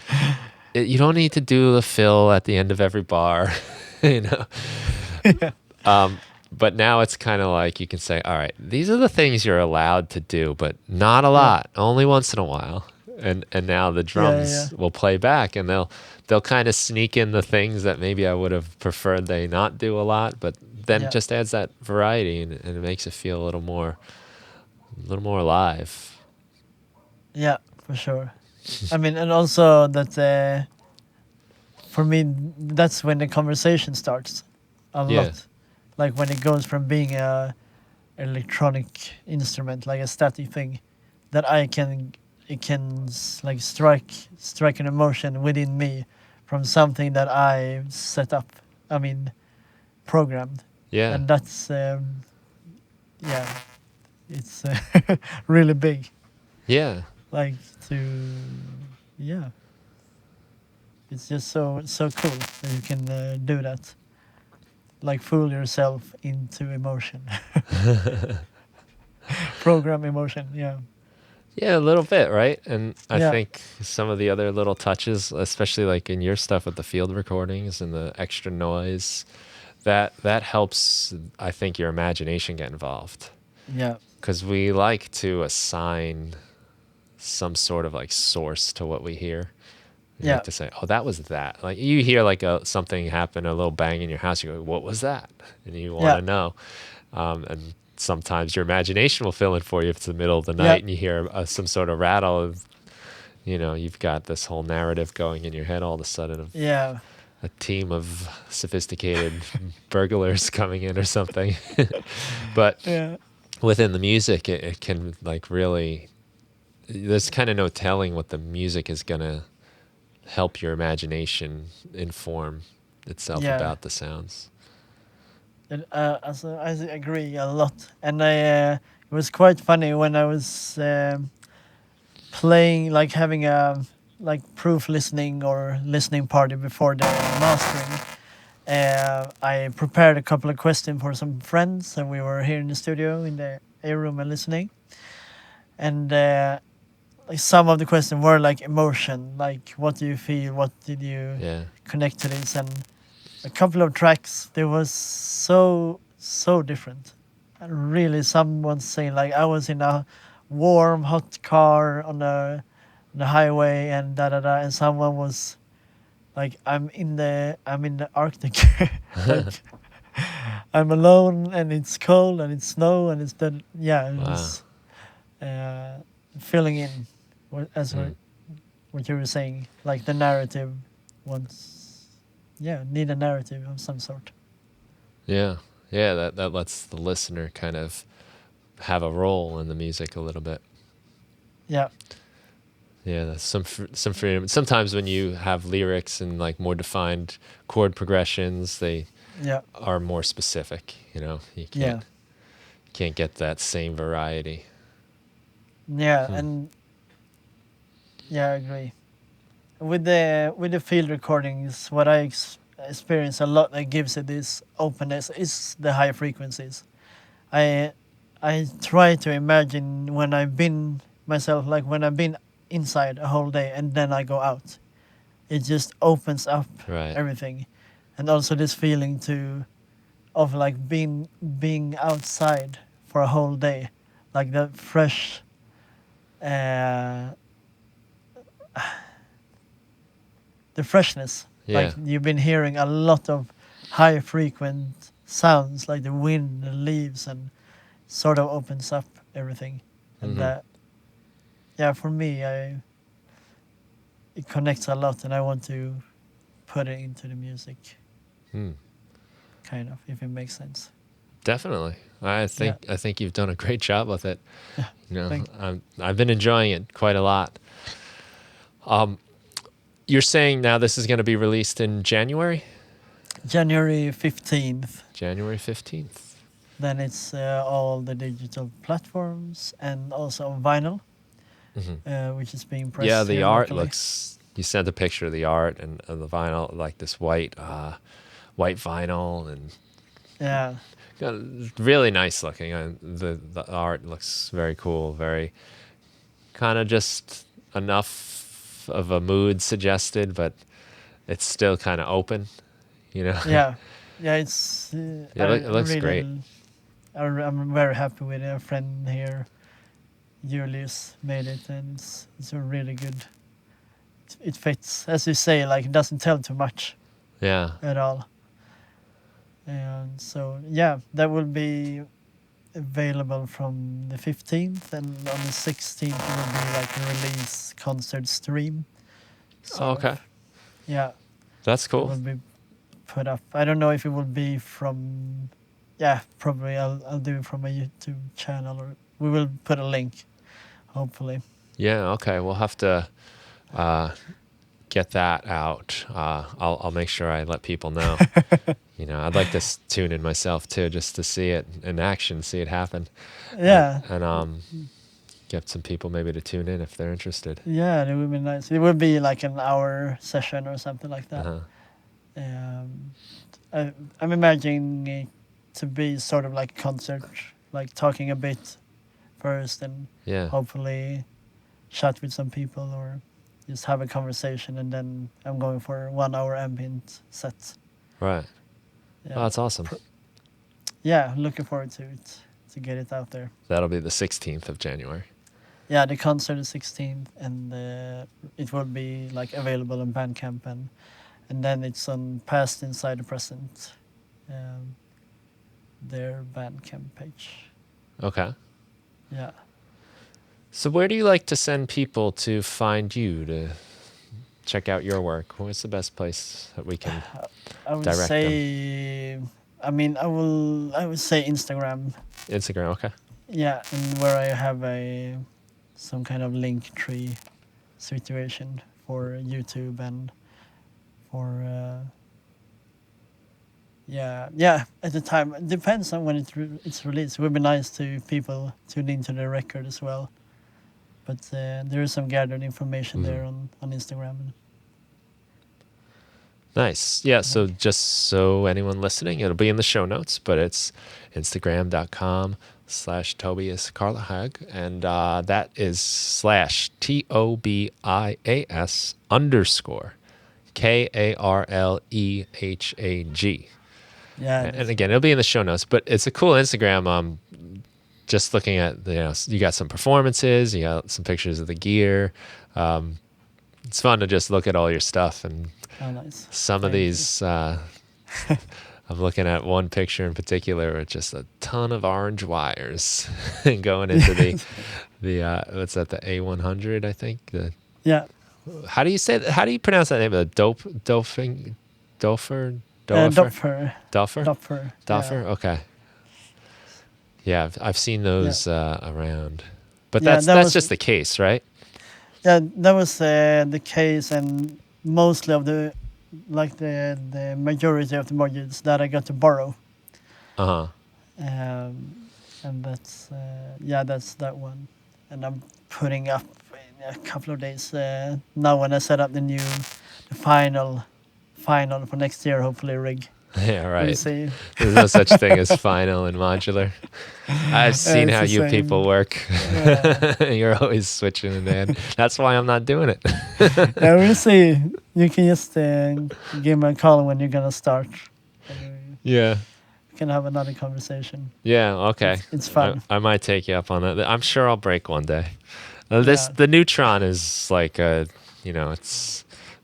you don't need to do the fill at the end of every bar, you know. But now it's kind of like you can say, all right, these are the things you're allowed to do, but not a Yeah. lot, only once in a while. And now the Yeah. Yeah. drums will play back, and they'll kind of sneak in the things that maybe I would have preferred they not do a lot, but then it Yeah. just adds that variety, and it makes it feel a little more alive. Yeah. For sure. I mean, and also that for me, that's when the conversation starts a Yeah, lot. Like when it goes from being a electronic instrument, like a static thing, that it can like strike an emotion within me from something that I set up. I mean, programmed, yeah, and that's yeah, it's really big. yeah. Like to yeah, it's just so cool that you can do that. Like fool yourself into emotion, program emotion. Yeah, Yeah, a little bit, right? And I yeah, think some of the other little touches, especially like in your stuff with the field recordings and the extra noise, that helps, I think, your imagination get involved. yeah, Because we like to assign some sort of like source to what we hear. We yeah, like to say, "Oh, that was that." Like you hear like something happen, a little bang in your house, you go, "What was that?" And you want yeah, to know. And sometimes your imagination will fill in for you if it's the middle of the yeah, night and you hear some sort of rattle. You've got this whole narrative going in your head all of a sudden of yeah, a team of sophisticated burglars coming in or something. But yeah, within the music, it can like really, there's kind of no telling what the music is going to help your imagination inform itself yeah. about the sounds. And, I agree a lot, and it was quite funny when I was playing, like having a like proof listening or listening party before the mastering, I prepared a couple of questions for some friends, and we were here in the studio in the A room and listening. And like some of the questions were like emotion, like what do you feel, what did you Yeah. connect to this, and a couple of tracks they was so different. And really, someone saying like I was in a warm hot car on the highway and da da da, and someone was like I'm in the Arctic, like I'm alone and it's cold and it's snow and it's the yeah it Wow. was filling in as Mm. what you were saying, like the narrative wants, need a narrative of some sort. Yeah. Yeah. That lets the listener kind of have a role in the music a little bit. Yeah, Yeah, that's some freedom. Sometimes when you have lyrics and like more defined chord progressions, they yeah, are more specific. You yeah, can't get that same variety. yeah, Hmm. and yeah, I agree. With the field recordings, what I experience a lot that gives it this openness is the high frequencies. I I try to imagine when I've been myself, like when I've been inside a whole day and then I go out. It just opens up Right. everything, and also this feeling of like being outside for a whole day, like the fresh, uh, the freshness. Like Yeah. you've been hearing a lot of high frequent sounds, like the wind, the leaves, and sort of opens up everything. And Hmm. yeah, for me, it connects a lot, and I want to put it into the music, Hmm. kind of, if it makes sense. Definitely. I Yeah, think you've done a great job with it. yeah. Thank I've been enjoying it quite a lot. You're saying now this is going to be released in January? January 15th. January 15th. Then it's all the digital platforms and also on vinyl, Hmm. which is being Yeah, pressed the here art locally. looks. You sent a picture of the art and the vinyl, like this white vinyl, and Yeah, really nice looking. The art looks very cool, very kind of just enough of a mood suggested, but it's still kind of open. You know, yeah, yeah. It's yeah, it looks great. I'm very happy with a friend here. Julius made it, and it's a really good. It fits, as you say, like it doesn't tell too much Yeah, at all. And so yeah, that will be available from the 15th, and on the 16th it will be like a release concert stream, sort okay, of. Yeah, that's it cool. will be put up. I don't know if it will be from. Yeah, probably I'll do it from a YouTube channel, or we will put a link, hopefully. Yeah, okay, we'll have to get that out. I'll make sure I let people know. I'd like to tune in myself too, just to see it in action, see it happen, Yeah, and get some people maybe to tune in if they're interested. yeah, it would be nice. It would be like an hour session or something like that. Uh-huh. Um, I'm imagining it to be sort of like a concert, like talking a bit first, and Yeah, hopefully chat with some people or just have a conversation, and then I'm going for 1 hour ambient set. right. Oh, Yeah, that's awesome. yeah, looking forward to it, to get it out there. That'll be the 16th of January. Yeah, the concert is 16th, and it will be like available on Bandcamp, and then it's on Past Inside the Present, um, their Bandcamp page. Okay. Yeah. So where do you like to send people to find you to check out your work? What's the best place that we can I would direct them? say, I would say Instagram. Instagram, okay. Yeah, and where I have some kind of link tree situation for YouTube and for yeah. At the time, it depends on when it's released. It would be nice to people tune into the record as well. but there is some gathered information Mm-hmm. there on Instagram. Nice. Yeah. So just so anyone listening, it'll be in the show notes, but it's Instagram.com/Tobias Karlehag. And that is /TOBIAS_KARLEHAG. Yeah, And again, it'll be in the show notes, but it's a cool Instagram. Just looking at, you got some performances, you got some pictures of the gear. It's fun to just look at all your stuff, and nice. some of these, I'm looking at one picture in particular with just a ton of orange wires going into the what's that, the A100, I think. Yeah. How do you say that? How do you pronounce that name? The Dopher? Dopfer. Dopfer? Yeah. Okay. Yeah, I've seen those around. But Yeah, that's just the case, right? Yeah, that was the case, and mostly of the majority of the modules that I got to borrow. Uh-huh. And that's that's that one. And I'm putting up in a couple of days now when I set up the final for next year, hopefully rig. Yeah, right. We'll see. There's no such thing as final and modular. I've seen how you people work. Yeah. You're always switching it in. That's why I'm not doing it. Yeah, we'll see. You can just give me a call when you're gonna start. Yeah. We can have another conversation. Yeah, okay. It's fun. I might take you up on that. I'm sure I'll break one day. Yeah. The Neutron is like it's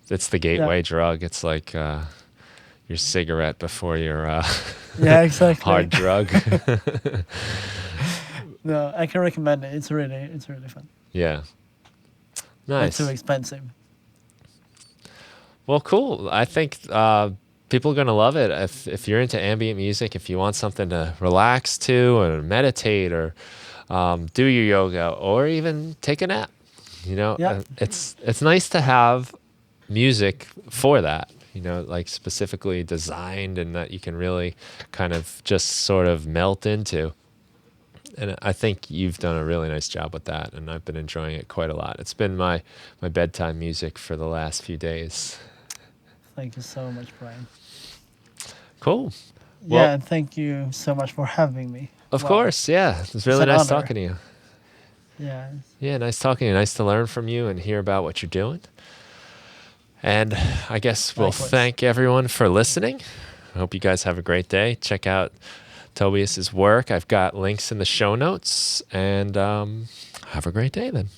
the gateway drug. It's like your cigarette before your yeah, exactly. hard drug. No, I can recommend it. It's really fun. Yeah. Nice. Not too expensive. Well, cool. I think people are going to love it. If you're into ambient music, if you want something to relax to or meditate or do your yoga or even take a nap, Yeah. it's nice to have music for that, like specifically designed and that you can really kind of just sort of melt into. And I think you've done a really nice job with that, and I've been enjoying it quite a lot. It's been my bedtime music for the last few days. Thank you so much, Brian. Cool. Yeah, and thank you so much for having me. Of course, yeah. It was really nice talking to you. Yeah. Yeah, nice talking to you. Nice to learn from you and hear about what you're doing. And I guess we'll thank everyone for listening. I hope you guys have a great day. Check out Tobias's work. I've got links in the show notes. And have a great day then.